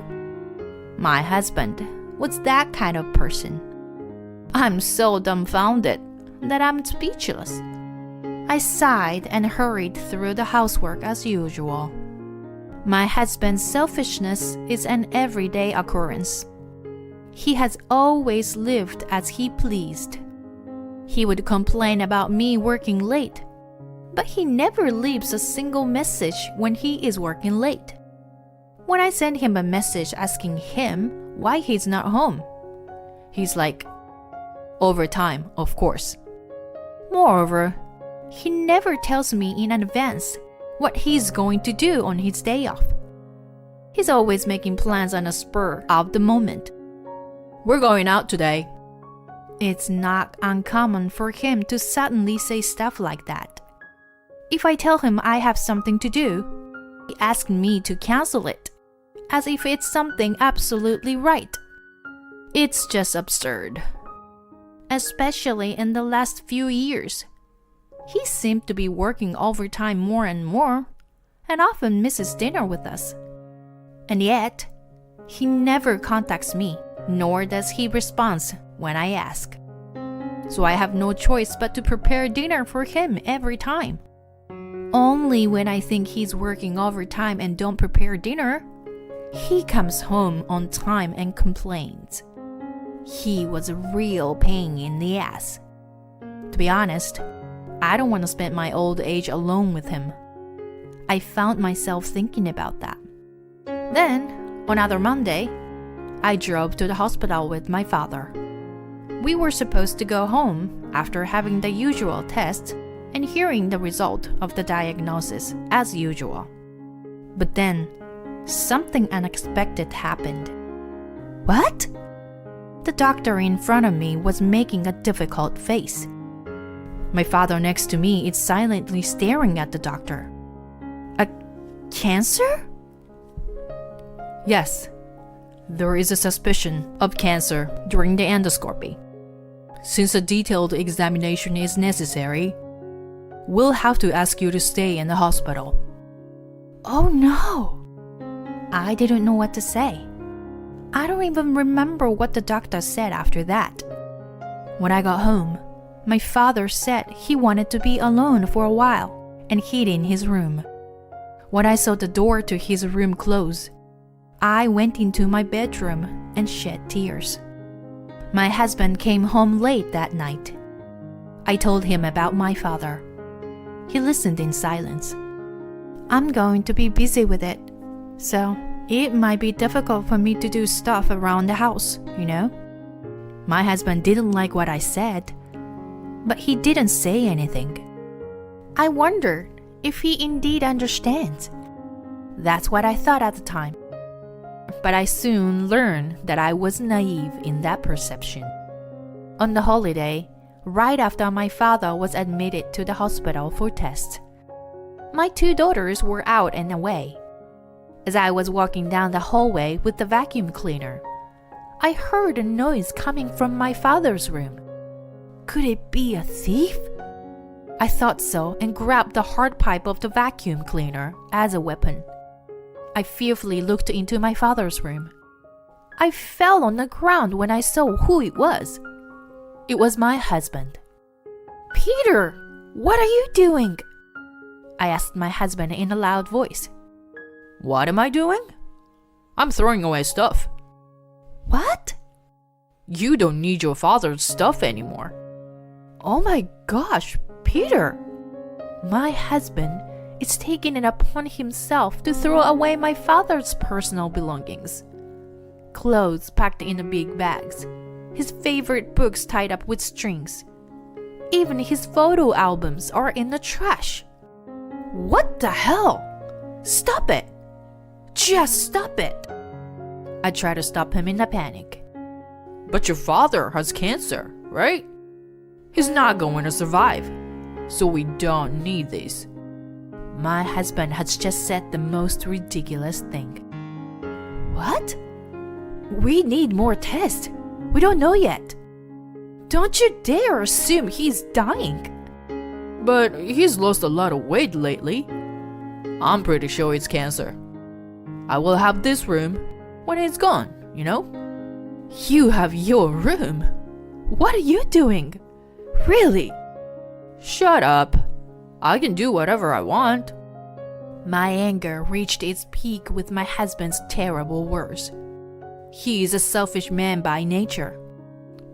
A: My husband was that kind of person. I'm so dumbfounded that I'm speechless. I sighed and hurried through the housework as usual. My husband's selfishness is an everyday occurrence. He has always lived as he pleased. He would complain about me working late, but he never leaves a single message when he is working late. When I send him a message asking him why he's not home, he's like, overtime, of course. Moreover, he never tells me in advance what he's going to do on his day off. He's always making plans on a spur of the moment.
B: We're going out today.
A: It's not uncommon for him to suddenly say stuff like that. If I tell him I have something to do, he asks me to cancel it, as if it's something absolutely right. It's just absurd. Especially in the last few years. He seemed to be working overtime more and more, and often misses dinner with us. And yet, he never contacts me, nor does he respond when I ask. So I have no choice but to prepare dinner for him every time. Only when I think he's working overtime and don't prepare dinner, he comes home on time and complains. He was a real pain in the ass. To be honest, I don't want to spend my old age alone with him. I found myself thinking about that. Then, on another Monday, I drove to the hospital with my father. We were supposed to go home after having the usual tests and hearing the result of the diagnosis as usual. But then, something unexpected happened. What? The doctor in front of me was making a difficult face. My father next to me is silently staring at the doctor. A cancer?
B: Yes, there is a suspicion of cancer during the endoscopy. Since a detailed examination is necessary, we'll have to ask you to stay in the hospital.
A: Oh no! I didn't know what to say. I don't even remember what the doctor said after that. When I got home, my father said he wanted to be alone for a while and hid in his room. When I saw the door to his room close, I went into my bedroom and shed tears. My husband came home late that night. I told him about my father. He listened in silence. I'm going to be busy with it, so it might be difficult for me to do stuff around the house, you know? My husband didn't like what I said, but he didn't say anything. I wondered if he indeed understands. That's what I thought at the time. But I soon learned that I was naive in that perception. On the holiday, right after my father was admitted to the hospital for tests, my 2 daughters were out and away. As I was walking down the hallway with the vacuum cleaner, I heard a noise coming from my father's room. Could it be a thief? I thought so and grabbed the hard pipe of the vacuum cleaner as a weapon. I fearfully looked into my father's room. I fell on the ground when I saw who it was. It was my husband. Peter, what are you doing? I asked my husband in a loud voice.
B: What am I doing? I'm throwing away stuff.
A: What?
B: You don't need your father's stuff anymore.
A: Oh my gosh, Peter. My husband is taking it upon himself to throw away my father's personal belongings. Clothes packed in big bags, his favorite books tied up with strings. Even his photo albums are in the trash. What the hell? Stop it! Just stop it! I tried to stop him in a panic.
B: But your father has cancer, right? He's not going to survive, so we don't need this.
A: My husband has just said the most ridiculous thing. What? We need more tests. We don't know yet. Don't you dare assume he's dying.
B: But he's lost a lot of weight lately. I'm pretty sure it's cancer. I will have this room when he's gone, you know?
A: You have your room? What are you doing? Really?
B: Shut up. I can do whatever I want.
A: My anger reached its peak with my husband's terrible words. He is a selfish man by nature.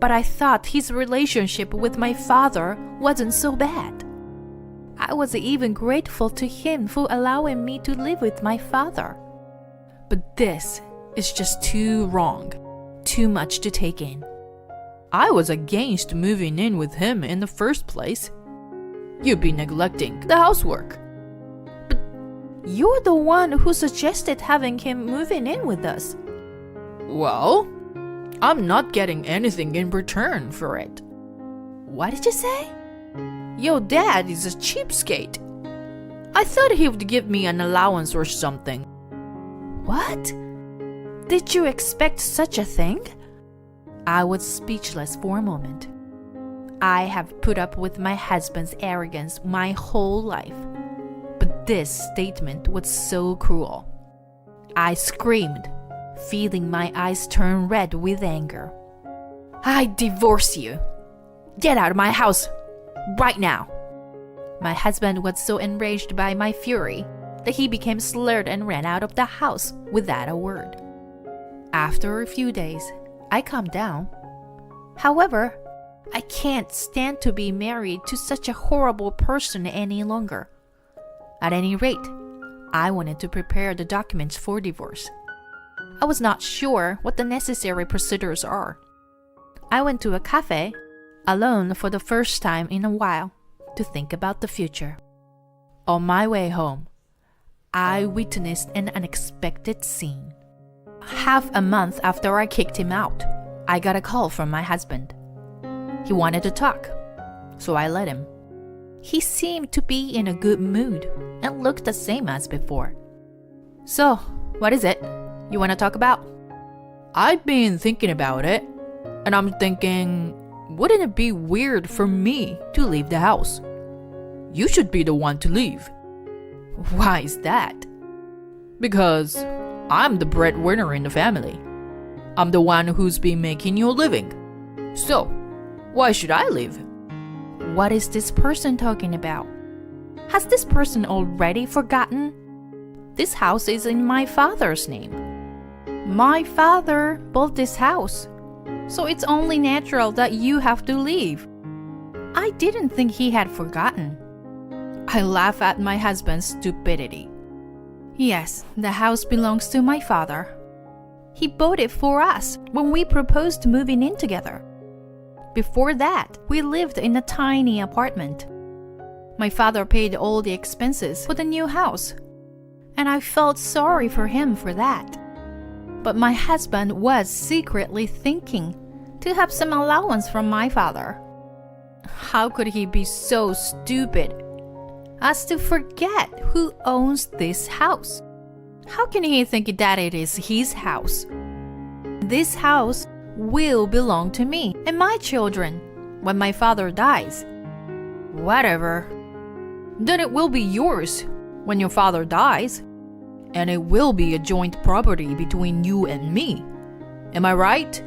A: But I thought his relationship with my father wasn't so bad. I was even grateful to him for allowing me to live with my father. But this is just too wrong, too much to take in.
B: I was against moving in with him in the first place. You'd be neglecting the housework.
A: But you're the one who suggested having him moving in with us.
B: Well, I'm not getting anything in return for it.
A: What did you say?
B: Your dad is a cheapskate. I thought he would give me an allowance or something.
A: What? Did you expect such a thing? I was speechless for a moment. I have put up with my husband's arrogance my whole life, but this statement was so cruel. I screamed, feeling my eyes turn red with anger. I divorce you. Get out of my house, right now. My husband was so enraged by my fury that he became slurred and ran out of the house without a word. After a few days, I calmed down. However, I can't stand to be married to such a horrible person any longer. At any rate, I wanted to prepare the documents for divorce. I was not sure what the necessary procedures are. I went to a cafe, alone for the first time in a while, to think about the future. On my way home, I witnessed an unexpected scene. Half a month after I kicked him out, I got a call from my husband. He wanted to talk, so I let him. He seemed to be in a good mood and looked the same as before.
B: So, what is it you want to talk about? I've been thinking about it, and I'm thinking, wouldn't it be weird for me to leave the house? You should be the one to leave.
A: Why is that?
B: Because I'm the breadwinner in the family. I'm the one who's been making you a living. So, why should I leave?
A: What is this person talking about? Has this person already forgotten? This house is in my father's name. My father bought this house, so it's only natural that you have to leave. I didn't think he had forgotten. I laugh at my husband's stupidity. Yes, the house belongs to my father. He bought it for us when we proposed moving in together. Before that, we lived in a tiny apartment. My father paid all the expenses for the new house, and I felt sorry for him for that. But my husband was secretly thinking to have some allowance from my father. How could he be so stupid as to forget who owns this house? How can he think that it is his house? This house will belong to me and my children when my father dies.
B: Whatever. Then it will be yours when your father dies, and it will be a joint property between you and me. Am I right?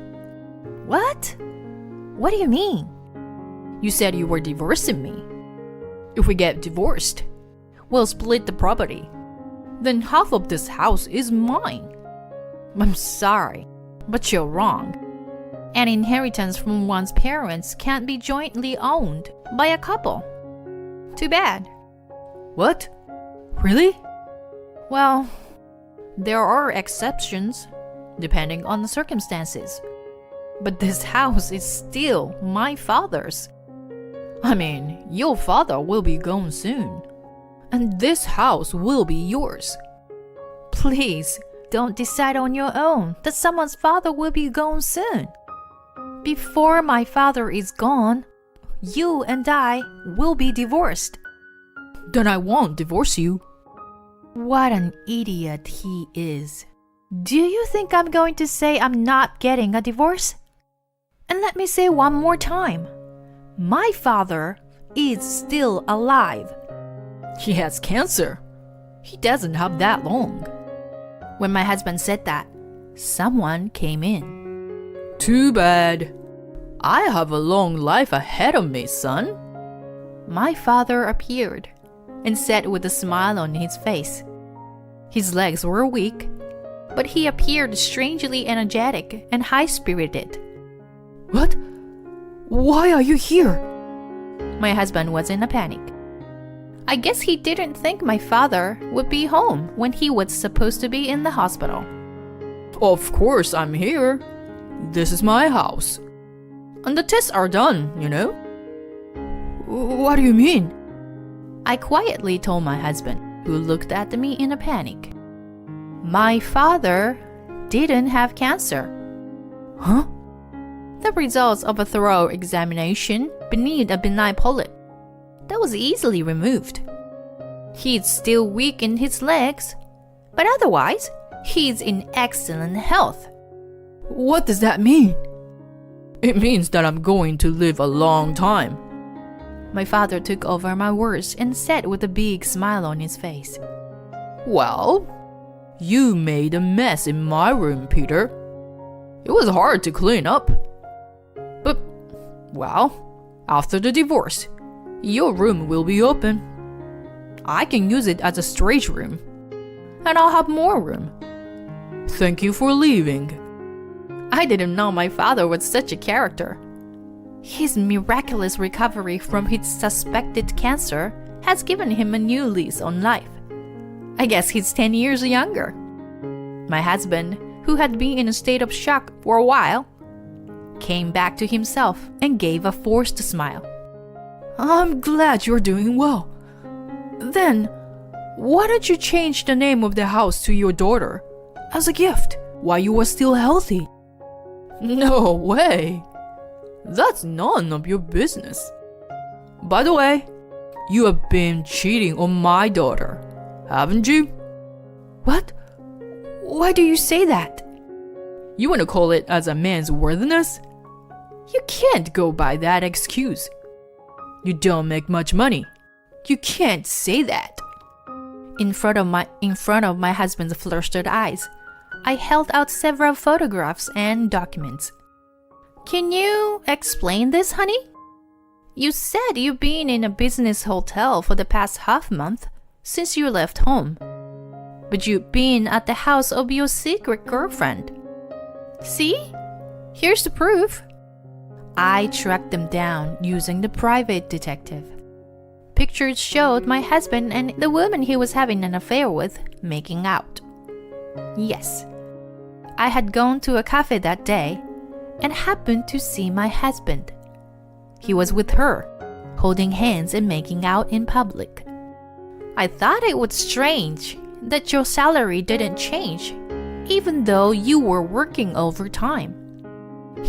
A: What? What do you mean?
B: You said you were divorcing me. If we get divorced, we'll split the property. Then half of this house is mine.
A: I'm sorry, but you're wrong. An inheritance from one's parents can't be jointly owned by a couple. Too bad.
B: What? Really?
A: Well, there are exceptions, depending on the circumstances. But this house is still my father's.
B: I mean, your father will be gone soon, and this house will be yours.
A: Please, don't decide on your own that someone's father will be gone soon. Before my father is gone, you and I will be divorced.
B: Then I won't divorce you.
A: What an idiot he is. Do you think I'm going to say I'm not getting a divorce? And let me say one more time. My father is still alive.
B: He has cancer. He doesn't have that long.
A: When my husband said that, someone came in.
B: Too bad. I have a long life ahead of me, son.
A: My father appeared and said with a smile on his face. His legs were weak, but he appeared strangely energetic and high-spirited.
B: What? Why are you here?
A: My husband was in a panic. I guess he didn't think my father would be home when he was supposed to be in the hospital.
B: Of course I'm here. This is my house. And the tests are done, you know. What do you mean?
A: I quietly told my husband, who looked at me in a panic. My father didn't have cancer.
B: Huh?
A: The results of a thorough examination beneath a benign polyp that was easily removed. He's still weak in his legs, but otherwise, he's in excellent health.
B: What does that mean? It means that I'm going to live a long time.
A: My father took over my words and said with a big smile on his face.
B: Well, you made a mess in my room, Peter. It was hard to clean up. But, well, after the divorce, your room will be open. I can use it as a storage room, and I'll have more room. Thank you for leaving.
A: I didn't know my father was such a character. His miraculous recovery from his suspected cancer has given him a new lease on life. I guess he's 10 years younger. My husband, who had been in a state of shock for a while, came back to himself and gave a forced smile.
B: I'm glad you're doing well. Then, why don't you change the name of the house to your daughter as a gift while you were still healthy? No way. That's none of your business. By the way, You have been cheating on my daughter, haven't you?
A: What? Why do you say that?
B: You want to call it as a man's worthiness? You can't go by that excuse. You don't make much money. You can't say that.
A: In front of my husband's flustered eyes, I held out several photographs and documents. Can you explain this, honey? You said you've been in a business hotel for the past half month since you left home. But you've been at the house of your secret girlfriend. See? Here's the proof. I tracked them down using the private detective. Pictures showed my husband and the woman he was having an affair with making out. Yes, I had gone to a cafe that day and happened to see my husband. He was with her, holding hands and making out in public. I thought it was strange that your salary didn't change, even though you were working overtime.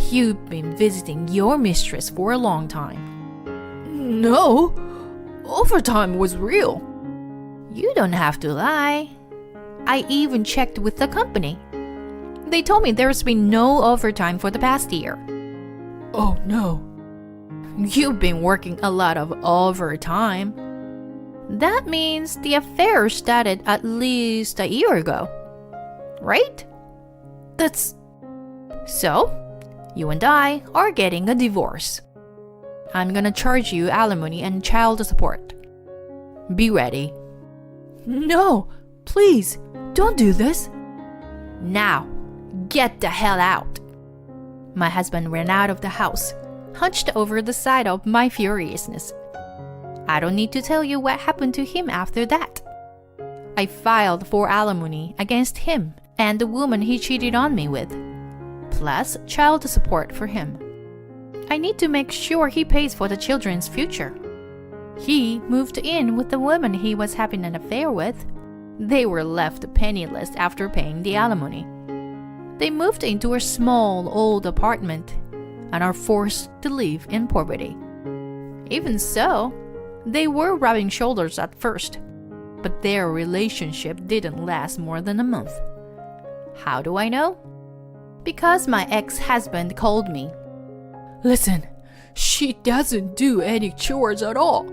A: You've been visiting your mistress for a long time.
B: No, overtime was real.
A: You don't have to lie. I even checked with the company. They told me there's been no overtime for the past year.
B: Oh no.
A: You've been working a lot of overtime. That means the affair started at least a year ago, right? So, you and I are getting a divorce. I'm gonna charge you alimony and child support. Be ready.
B: No, please, don't do this.
A: Now, get the hell out. My husband ran out of the house, hunched over the side of my furiousness. I don't need to tell you what happened to him after that. I filed for alimony against him and the woman he cheated on me with, plus child support for him. I need to make sure he pays for the children's future. He moved in with the woman he was having an affair with. They were left penniless after paying the alimony. They moved into a small old apartment and are forced to live in poverty. Even so, they were rubbing shoulders at first, but their relationship didn't last more than a month. How do I know? Because my ex-husband called me.
B: Listen, she doesn't do any chores at all.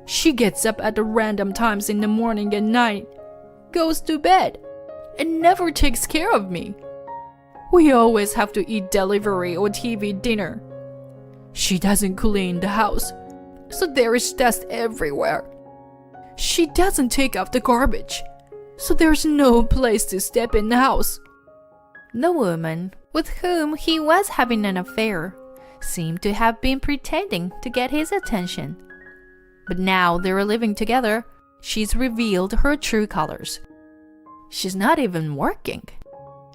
B: She gets up at random times in the morning and night, goes to bed, and never takes care of me. We always have to eat delivery or TV dinner. She doesn't clean the house, so there is dust everywhere. She doesn't take out the garbage, so there's no place to step in the house.
A: The woman with whom he was having an affair seemed to have been pretending to get his attention. But now they're living together, she's revealed her true colors. She's not even working.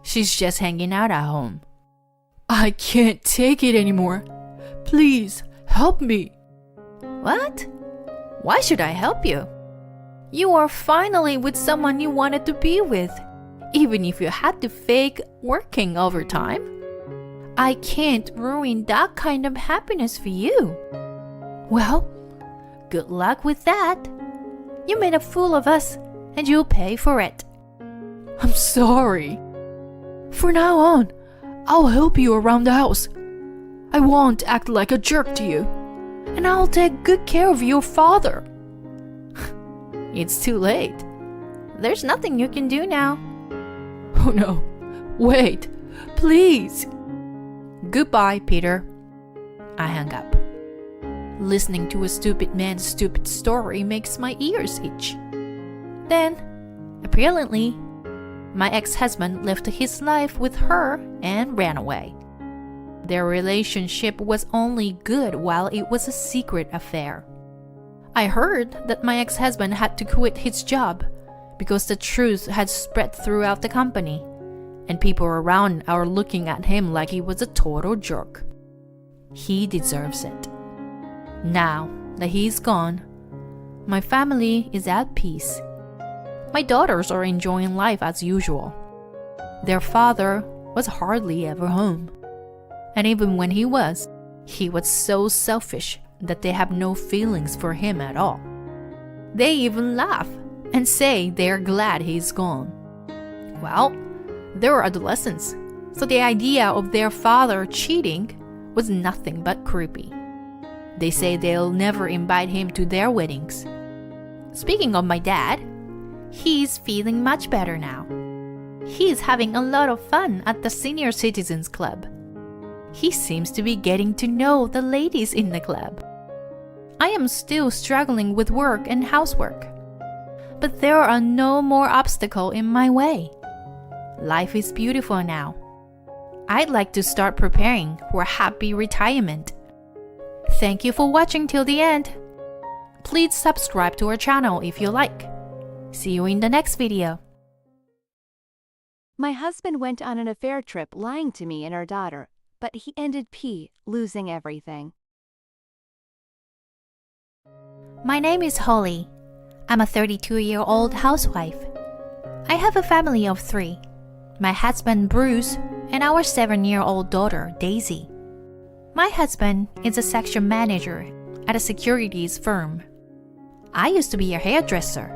A: She's just hanging out at home.
B: I can't take it anymore. Please, help me.
A: What? Why should I help you? You are finally with someone you wanted to be with, even if you had to fake working overtime. I can't ruin that kind of happiness for you. Well, good luck with that. You made a fool of us, and you'll pay for it.
B: I'm sorry. From now on, I'll help you around the house. I won't act like a jerk to you, and I'll take good care of your father.
A: It's too late. There's nothing you can do now.
B: Oh no, wait, please.
A: Goodbye, Peter. I hung up. Listening to a stupid man's stupid story makes my ears itch. Then, apparently, my ex-husband lived his life with her and ran away. Their relationship was only good while it was a secret affair. I heard that my ex-husband had to quit his job because the truth had spread throughout the company, and people around are looking at him like he was a total jerk. He deserves it. Now that he's gone, my family is at peace. My daughters are enjoying life as usual. Their father was hardly ever home. And even when he was so selfish
B: that they have no feelings for him at all. They even laugh and say they are glad he's gone. Well, they were adolescents, so the idea of their father cheating was nothing but creepy. They say they'll never invite him to their weddings. Speaking of my dad, he's feeling much better now. He's having a lot of fun at the Senior Citizens Club. He seems to be getting to know the ladies in the club. I am still struggling with work and housework, but there are no more obstacles in my way. Life is beautiful now. I'd like to start preparing for a happy retirement. Thank you for watching till the end. Please subscribe to our channel if you like. See you in the next video.
C: My husband went on an affair trip lying to me and our daughter, but he ended losing everything.
A: My name is Holly. I'm a 32-year-old housewife. I have a family of 3. My husband, Bruce, and our 7-year-old daughter, Daisy. My husband is a section manager at a securities firm. I used to be a hairdresser.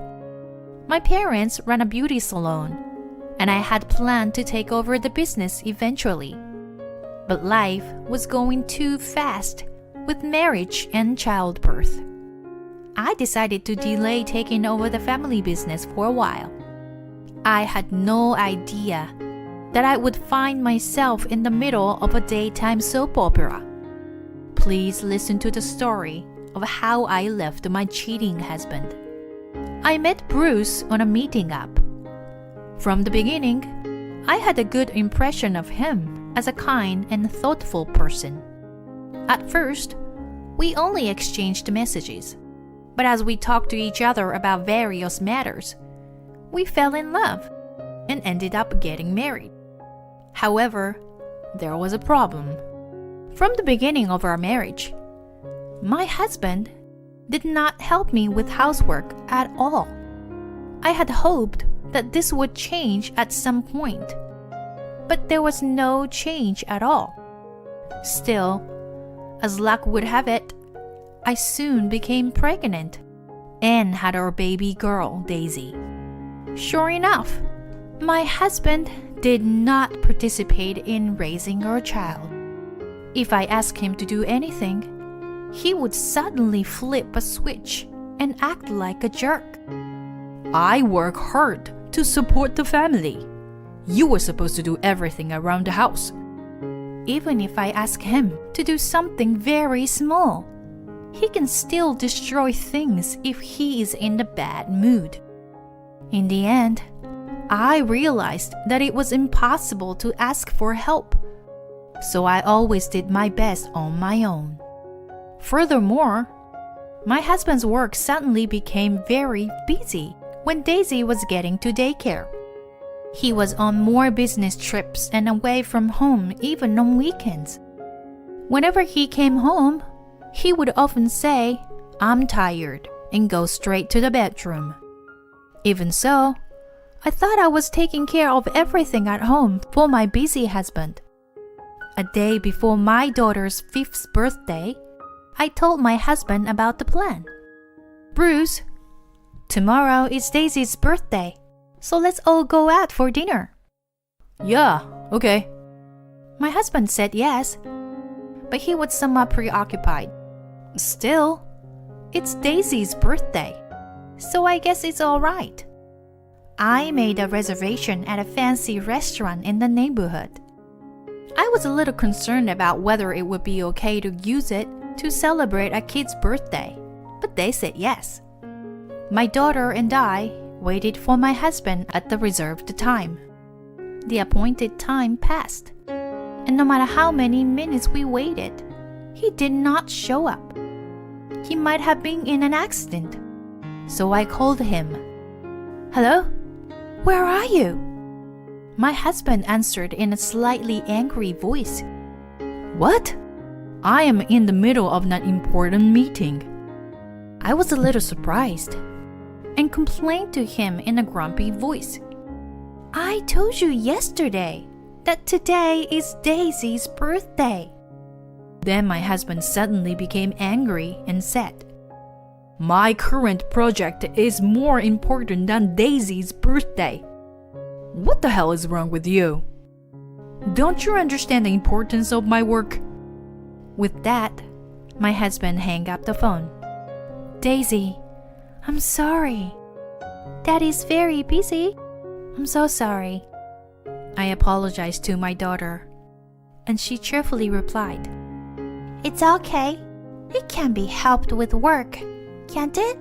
A: My parents run a beauty salon, and I had planned to take over the business eventually. But life was going too fast with marriage and childbirth. I decided to delay taking over the family business for a while. I had no idea that I would find myself in the middle of a daytime soap opera. Please listen to the story of how I left my cheating husband. I met Bruce on a meeting app. From the beginning, I had a good impression of him as a kind and thoughtful person. At first, we only exchanged messages, but as we talked to each other about various matters, we fell in love and ended up getting married. However, there was a problem. From the beginning of our marriage, my husband did not help me with housework at all. I had hoped that this would change at some point, but there was no change at all. Still, as luck would have it, I soon became pregnant and had our baby girl, Daisy. Sure enough, my husband did not participate in raising our child. If I asked him to do anything, he would suddenly flip a switch and act like a jerk.
B: I work hard to support the family. You were supposed to do everything around the house.
A: Even if I ask him to do something very small, he can still destroy things if he is in a bad mood. In the end, I realized that it was impossible to ask for help, so I always did my best on my own. Furthermore, my husband's work suddenly became very busy when Daisy was getting to daycare. He was on more business trips and away from home even on weekends. Whenever he came home, he would often say, "I'm tired," and go straight to the bedroom. Even so, I thought I was taking care of everything at home for my busy husband. A day before my daughter's 5th birthday, I told my husband about the plan. "Bruce, tomorrow is Daisy's birthday, so let's all go out for dinner."
B: Yeah, okay.
A: My husband said yes, but he was somewhat preoccupied. Still, it's Daisy's birthday, so I guess it's all right. I made a reservation at a fancy restaurant in the neighborhood. I was a little concerned about whether it would be okay to use it to celebrate a kid's birthday, but they said yes. My daughter and I waited for my husband at the reserved time. The appointed time passed, and no matter how many minutes we waited, he did not show up. He might have been in an accident, so I called him. "Hello? Where are you?" My husband answered in a slightly angry voice.
B: What? I am in the middle of an important meeting.
A: I was a little surprised and complained to him in a grumpy voice. "I told you yesterday that today is Daisy's birthday." Then my husband suddenly became angry and said, "My current project is more important than Daisy's birthday."
B: What the hell is wrong with you? Don't you understand the importance of my work?
A: With that, my husband hung up the phone. "Daisy, I'm sorry. Daddy's very busy. I'm so sorry." I apologized to my daughter, and she cheerfully replied, "It's okay. It can be helped with work, can't it?"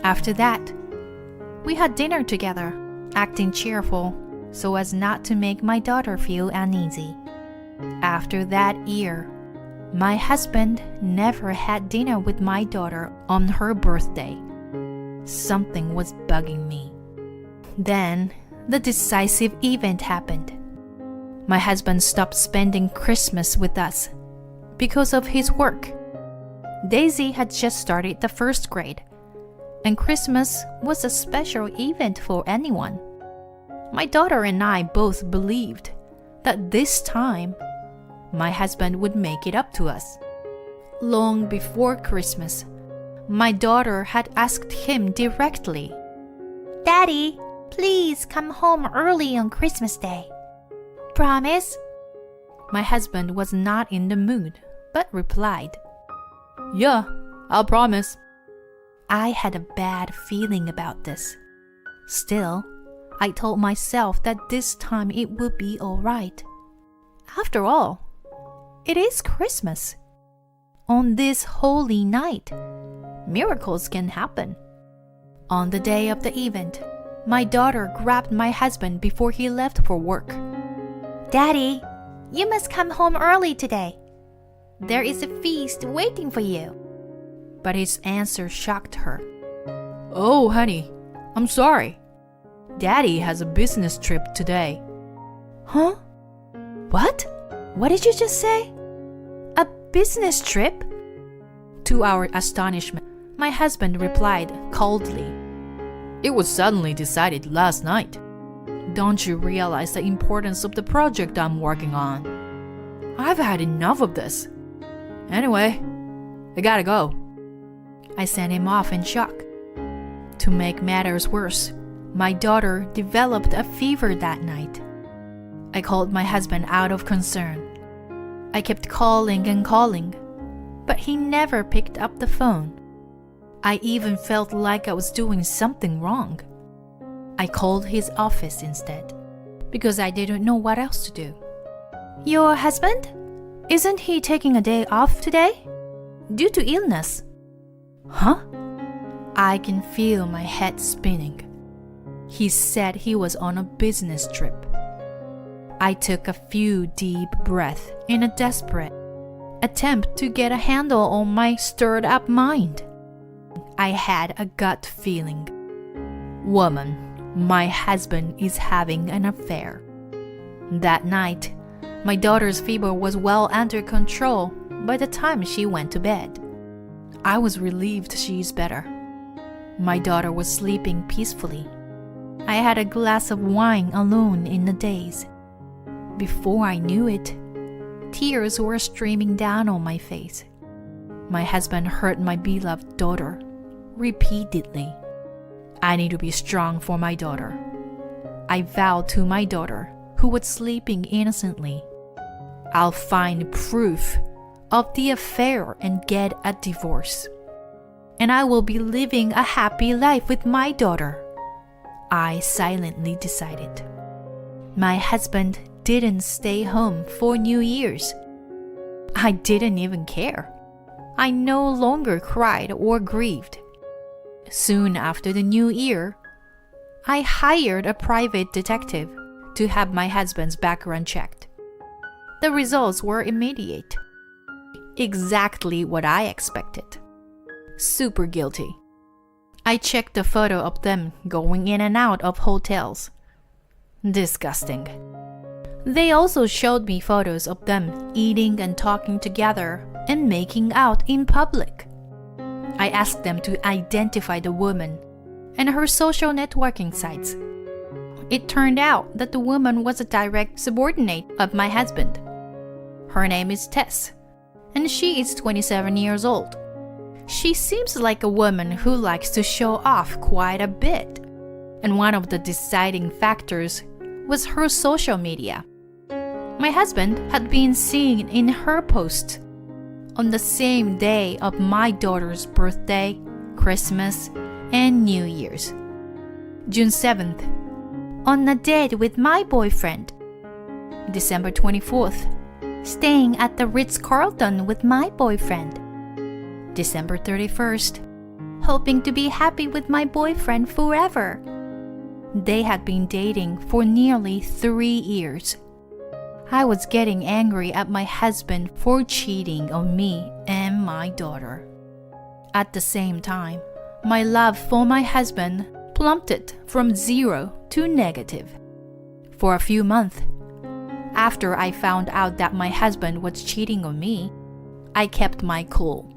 A: After that, we had dinner together, acting cheerful so as not to make my daughter feel uneasy. After that year, my husband never had dinner with my daughter on her birthday. Something was bugging me. Then, the decisive event happened. My husband stopped spending Christmas with us because of his work. Daisy had just started the first grade, and Christmas was a special event for anyone. My daughter and I both believed that this time, my husband would make it up to us. Long before Christmas, my daughter had asked him directly, "Daddy, please come home early on Christmas Day. Promise?" My husband was not in the mood, but replied,
B: Yeah, I'll promise.
A: I had a bad feeling about this. Still, I told myself that this time it would be all right. After all, it is Christmas. On this holy night, miracles can happen. On the day of the event, my daughter grabbed my husband before he left for work. "Daddy, you must come home early today. There is a feast waiting for you." But his answer shocked her.
B: Oh, honey, I'm sorry. Daddy has a business trip today.
A: Huh? What? What did you just say? A business trip? To our astonishment, my husband replied coldly,
B: It was suddenly decided last night. Don't you realize the importance of the project I'm working on? I've had enough of this. Anyway, I gotta go.
A: I sent him off in shock. To make matters worse, my daughter developed a fever that night. I called my husband out of concern. I kept calling and calling, but he never picked up the phone. I even felt like I was doing something wrong. I called his office instead, because I didn't know what else to do. "Your husband? Isn't he taking a day off today? Due to illness?" "Huh?" I can feel my head spinning. He said he was on a business trip. I took a few deep breaths in a desperate attempt to get a handle on my stirred up mind. I had a gut feeling. Woman, my husband is having an affair. That night, my daughter's fever was well under control by the time she went to bed. I was relieved she is better. My daughter was sleeping peacefully. I had a glass of wine alone in the daze. Before I knew it, tears were streaming down on my face. My husband hurt my beloved daughter repeatedly. I need to be strong for my daughter. I vowed to my daughter, who was sleeping innocently, I'll find proof of the affair and get a divorce. And I will be living a happy life with my daughter. I silently decided. My husband didn't stay home for New Year's. I didn't even care. I no longer cried or grieved. Soon after the New Year, I hired a private detective to have my husband's background checked. The results were immediate. Exactly what I expected. Super guilty. I checked the photo of them going in and out of hotels. Disgusting. They also showed me photos of them eating and talking together and making out in public. I asked them to identify the woman and her social networking sites. It turned out that the woman was a direct subordinate of my husband. Her name is Tess, and she is 27 years old. She seems like a woman who likes to show off quite a bit, and one of the deciding factors was her social media. My husband had been seen in her posts on the same day of my daughter's birthday, Christmas, and New Year's. June 7th, on a date with my boyfriend. December 24th, staying at the Ritz-Carlton with my boyfriend. December 31st, hoping to be happy with my boyfriend forever. They had been dating for nearly 3 years. I was getting angry at my husband for cheating on me and my daughter. At the same time, my love for my husband plummeted from 0 to negative. For a few months, after I found out that my husband was cheating on me, I kept my cool,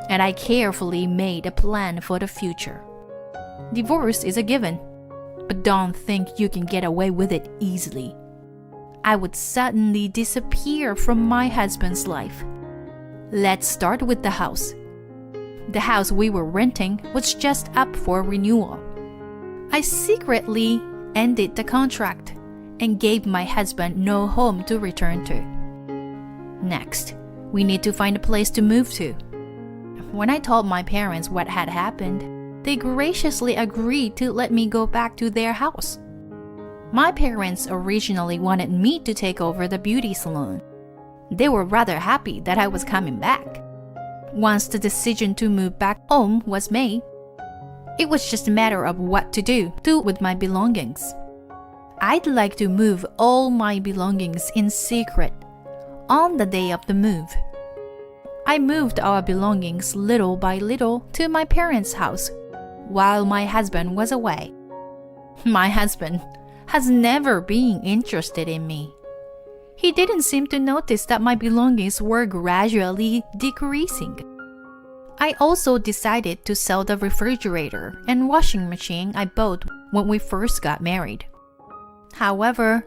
A: and I carefully made a plan for the future. Divorce is a given, but don't think you can get away with it easily. I would suddenly disappear from my husband's life. Let's start with the house. The house we were renting was just up for renewal. I secretly ended the contract and gave my husband no home to return to. Next, we need to find a place to move to. When I told my parents what had happened, they graciously agreed to let me go back to their house. My parents originally wanted me to take over the beauty salon. They were rather happy that I was coming back. Once the decision to move back home was made, it was just a matter of what to do with my belongings. I'd like to move all my belongings in secret on the day of the move. I moved our belongings little by little to my parents' house while my husband was away. My husband has never been interested in me. He didn't seem to notice that my belongings were gradually decreasing. I also decided to sell the refrigerator and washing machine I bought when we first got married. However,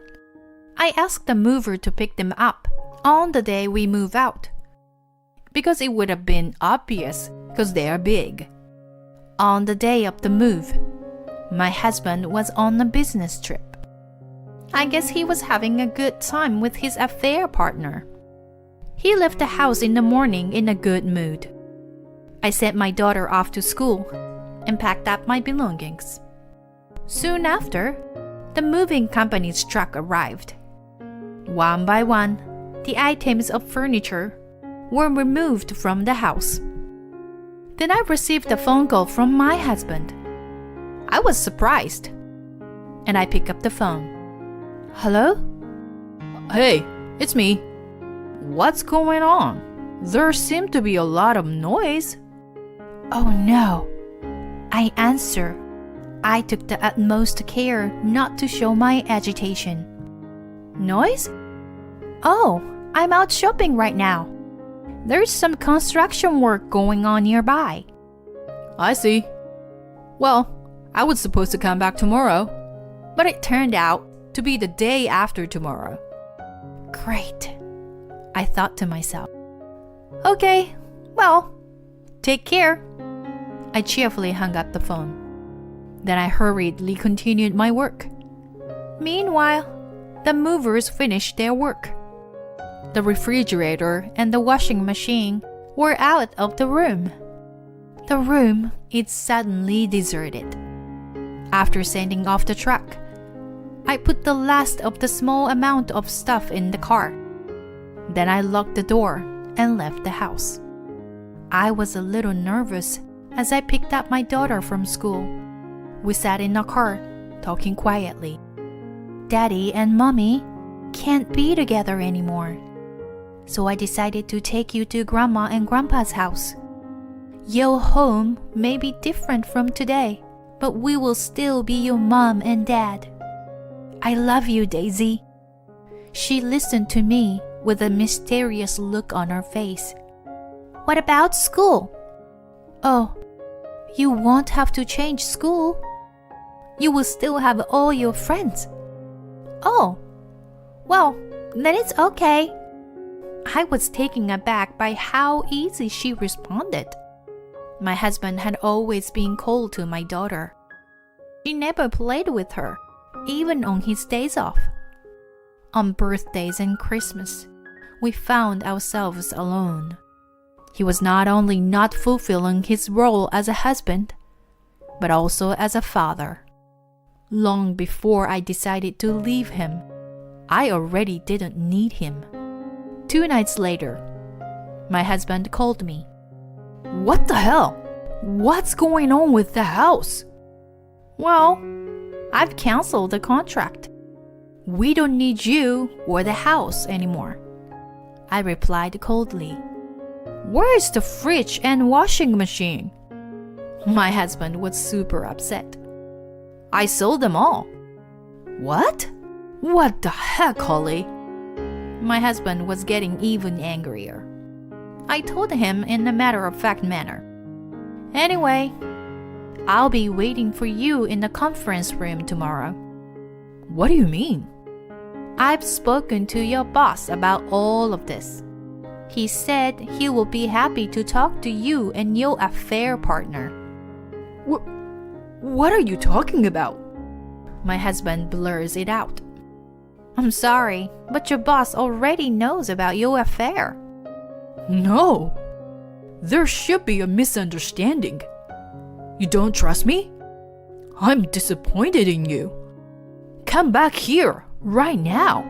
A: I asked the mover to pick them up on the day we move out, because it would have been obvious because they are big. On the day of the move, my husband was on a business trip. I guess he was having a good time with his affair partner. He left the house in the morning in a good mood. I sent my daughter off to school and packed up my belongings. Soon after, the moving company's truck arrived. One by one, the items of furniture were removed from the house. Then I received a phone call from my husband. I was surprised, and I picked up the phone. Hello?
B: Hey, it's me.
A: What's going on? There seemed to be a lot of noise. Oh no. I answer. I took the utmost care not to show my agitation. Noise? Oh, I'm out shopping right now. There's some construction work going on nearby.
B: I see. Well, I was supposed to come back tomorrow, but it turned out to be the day after tomorrow.
A: Great, I thought to myself. Okay, well, take care. I cheerfully hung up the phone. Then I hurriedly continued my work. Meanwhile, the movers finished their work. The refrigerator and the washing machine were out of the room. The room is suddenly deserted. After sending off the truck, I put the last of the small amount of stuff in the car. Then I locked the door and left the house. I was a little nervous as I picked up my daughter from school. We sat in a car, talking quietly. Daddy and Mommy can't be together anymore. So I decided to take you to Grandma and Grandpa's house. Your home may be different from today, but we will still be your mom and dad. I love you, Daisy. She listened to me with a mysterious look on her face. What about school? Oh, you won't have to change school. You will still have all your friends. Oh, well, then it's okay. I was taken aback by how easy she responded. My husband had always been cold to my daughter. He never played with her, even on his days off. On birthdays and Christmas, we found ourselves alone. He was not only not fulfilling his role as a husband, but also as a father. Long before I decided to leave him, I already didn't need him. 2 nights later, my husband called me.
B: What the hell? What's going on with the house?
A: Well, I've canceled the contract. We don't need you or the house anymore. I replied coldly.
B: Where's the fridge and washing machine?
A: My husband was super upset.
B: I sold them all.
A: What?
B: What the heck, Holly?
A: My husband was getting even angrier. I told him in a matter-of-fact manner. Anyway, I'll be waiting for you in the conference room tomorrow.
B: What do you mean?
A: I've spoken to your boss about all of this. He said he will be happy to talk to you and your affair partner.
B: What are you talking about?
A: My husband blurs it out. I'm sorry, but your boss already knows about your affair.
B: No. There should be a misunderstanding. You don't trust me? I'm disappointed in you. Come back here, right now.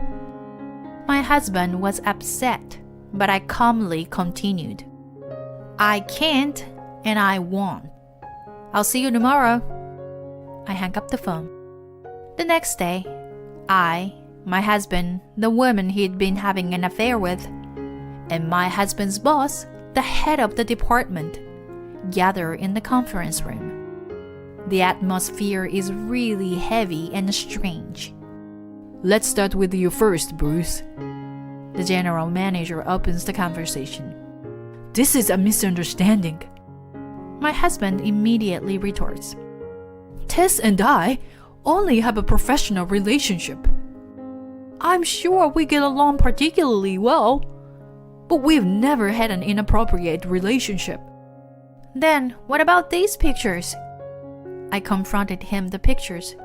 A: My husband was upset, but I calmly continued. I can't and I won't. I'll see you tomorrow. I hung up the phone. The next day, my husband, the woman he'd been having an affair with, and my husband's boss, the head of the department, gather in the conference room. The atmosphere is really heavy and strange.
B: Let's start with you first, Bruce.
A: The general manager opens the conversation.
B: This is a misunderstanding.
A: My husband immediately retorts.
B: Tess and I only have a professional relationship. I'm sure we get along particularly well, but we've never had an inappropriate relationship.
A: Then, what about these pictures? I confronted him the pictures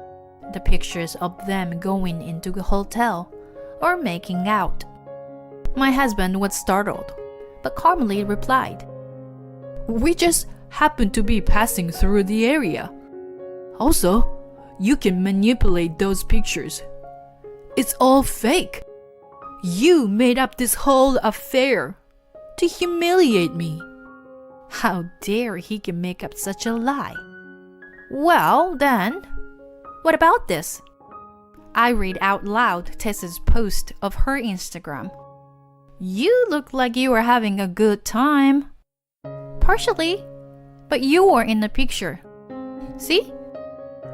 A: of them going into the hotel or making out. My husband was startled, but calmly replied,
B: We just happened to be passing through the area. Also, you can manipulate those pictures. It's all fake. You made up this whole affair to humiliate me.
A: How dare he can make up such a lie? Well, then, what about this? I read out loud Tessa's post of her Instagram. You look like you were having a good time. Partially, but you were in the picture. See?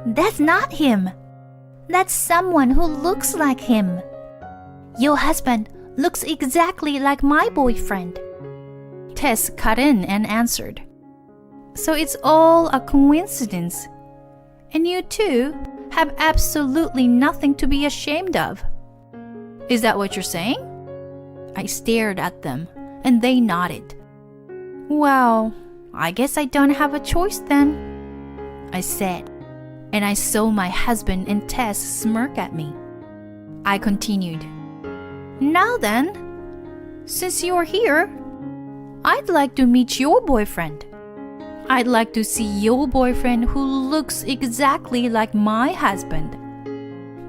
A: That's not him. That's someone who looks like him. Your husband looks exactly like my boyfriend. Tess cut in and answered. So it's all a coincidence. And you two have absolutely nothing to be ashamed of. Is that what you're saying? I stared at them, and they nodded. Well, I guess I don't have a choice then, I said, and I saw my husband and Tess smirk at me. I continued. Now then, since you're here, I'd like to meet your boyfriend. I'd like to see your boyfriend who looks exactly like my husband.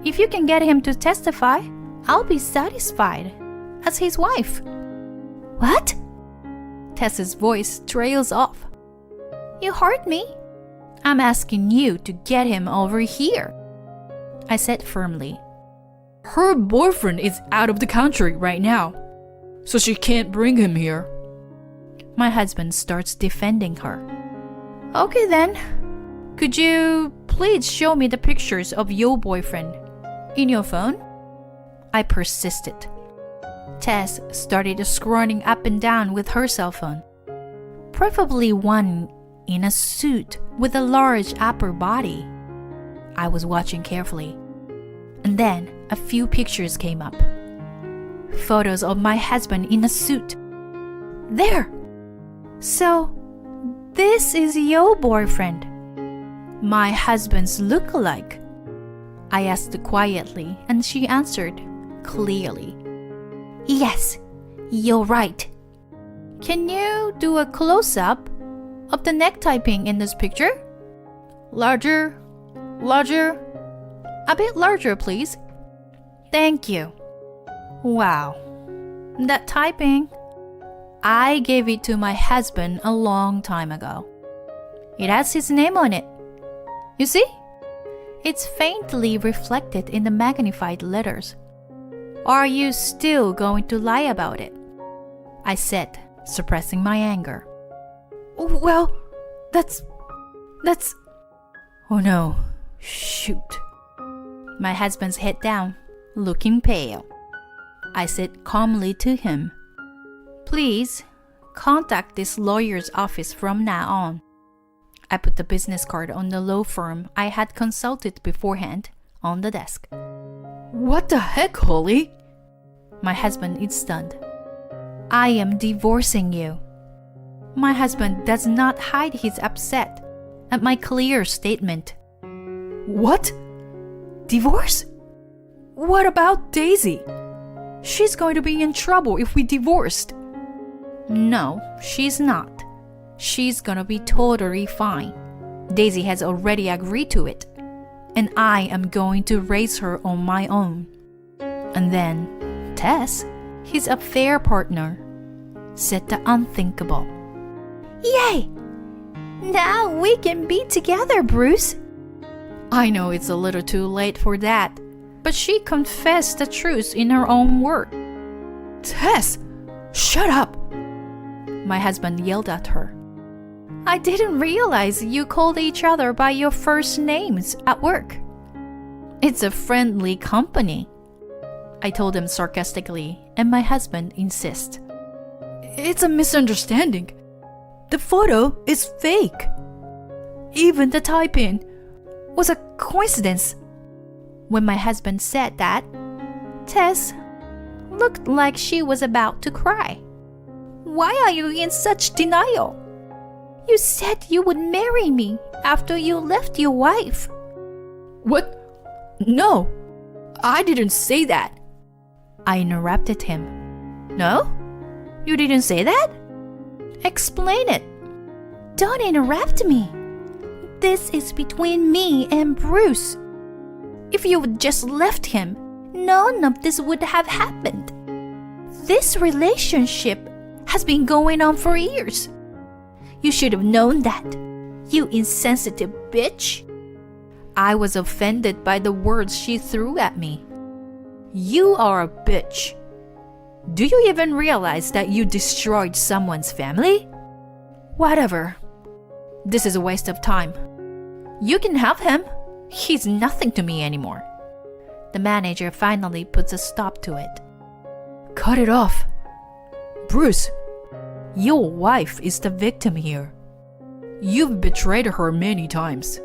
A: If you can get him to testify, I'll be satisfied as his wife. What? Tessa's voice trails off. You heard me? I'm asking you to get him over here, I said firmly.
B: Her boyfriend is out of the country right now, so she can't bring him here.
A: My husband starts defending her. Okay then, could you please show me the pictures of your boyfriend in your phone? I persisted. Tess started scrolling up and down with her cell phone. Preferably one in a suit with a large upper body. I was watching carefully. And then a few pictures came up. Photos of my husband in a suit. There! So, this is your boyfriend? My husband's look-alike? I asked quietly, and she answered clearly. Yes, you're right. Can you do a close-up of the necktie pin in this picture? Larger, a bit larger, please. Thank you. Wow, that typing. I gave it to my husband a long time ago. It has his name on it. You see? It's faintly reflected in the magnified letters. Are you still going to lie about it? I said, suppressing my anger. Well, that's... Oh no, shoot. My husband's head down, looking pale. I said calmly to him, Please, contact this lawyer's office from now on. I put the business card on the law firm I had consulted beforehand on the desk.
B: What the heck, Holly?
A: My husband is stunned. I am divorcing you. My husband does not hide his upset at my clear statement.
B: What? Divorce? What about Daisy? She's going to be in trouble if we divorced.
A: No, she's not. She's gonna be totally fine. Daisy has already agreed to it, and I am going to raise her on my own. And then Tess, his affair partner, said the unthinkable. Yay! Now we can be together, Bruce. I know it's a little too late for that, but she confessed the truth in her own word.
B: Tess, shut up!
A: My husband yelled at her. I didn't realize you called each other by your first names at work. It's a friendly company, I told him sarcastically, and my husband insists.
B: It's a misunderstanding. The photo is fake. Even the type-in was a coincidence.
A: When my husband said that, Tess looked like she was about to cry. Why are you in such denial? You said you would marry me after you left your wife.
B: What? No, I didn't say that.
A: I interrupted him. No? You didn't say that? Explain it. Don't interrupt me. This is between me and Bruce. If you had just left him, none of this would have happened. This relationship has been going on for years. You should have known that, you insensitive bitch. I was offended by the words she threw at me. You are a bitch. Do you even realize that you destroyed someone's family? Whatever. This is a waste of time. You can have him. He's nothing to me anymore. The manager finally puts a stop to it.
B: Cut it off. Bruce, your wife is the victim here. You've betrayed her many times.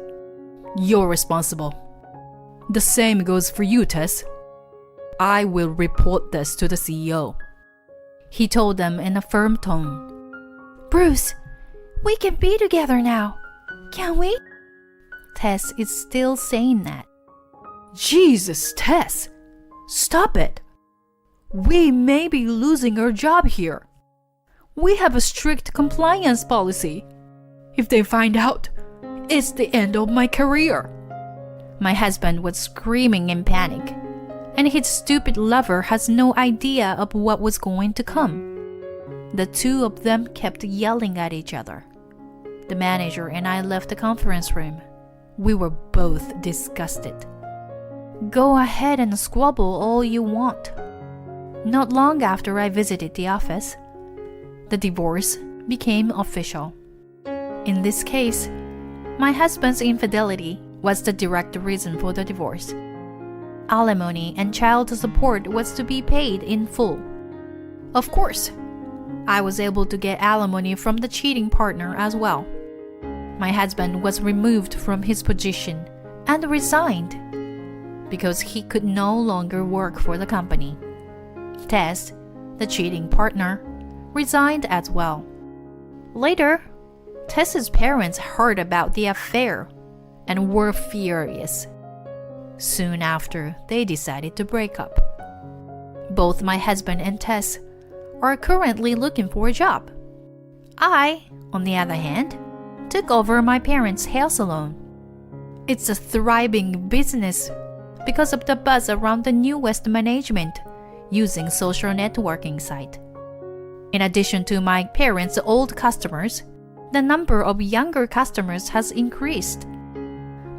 B: You're responsible. The same goes for you, Tess. I will report this to the CEO.
A: He told them in a firm tone. Bruce, we can be together now, can we? Tess is still saying that.
B: Jesus, Tess! Stop it! We may be losing our job here. We have a strict compliance policy. If they find out, it's the end of my career.
A: My husband was screaming in panic, and his stupid lover has no idea of what was going to come. The two of them kept yelling at each other. The manager and I left the conference room. We were both disgusted. Go ahead and squabble all you want. Not long after I visited the office, the divorce became official. In this case, my husband's infidelity was the direct reason for the divorce. Alimony and child support was to be paid in full. Of course, I was able to get alimony from the cheating partner as well. My husband was removed from his position and resigned because he could no longer work for the company. Tess, the cheating partner, resigned as well. Later, Tess's parents heard about the affair and were furious. Soon after, they decided to break up. Both my husband and Tess are currently looking for a job. I, on the other hand, took over my parents' hair salon. It's a thriving business because of the buzz around the newest management using social networking site. In addition to my parents' old customers, the number of younger customers has increased.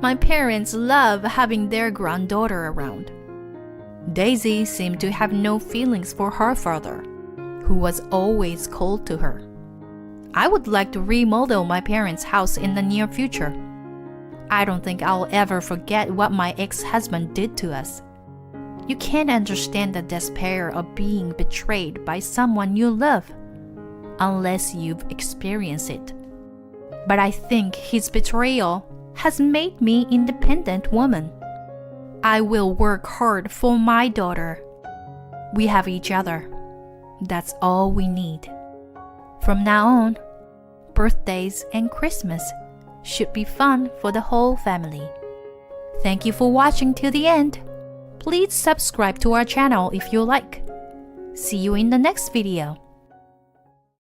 A: My parents love having their granddaughter around. Daisy seemed to have no feelings for her father, who was always cold to her. I would like to remodel my parents' house in the near future. I don't think I'll ever forget what my ex-husband did to us. You can't understand the despair of being betrayed by someone you love unless you've experienced it. But I think his betrayal has made me an independent woman. I will work hard for my daughter. We have each other. That's all we need. From now on, birthdays and Christmas should be fun for the whole family. Thank you for watching till the end. Please subscribe to our channel if you like. See you in the next video.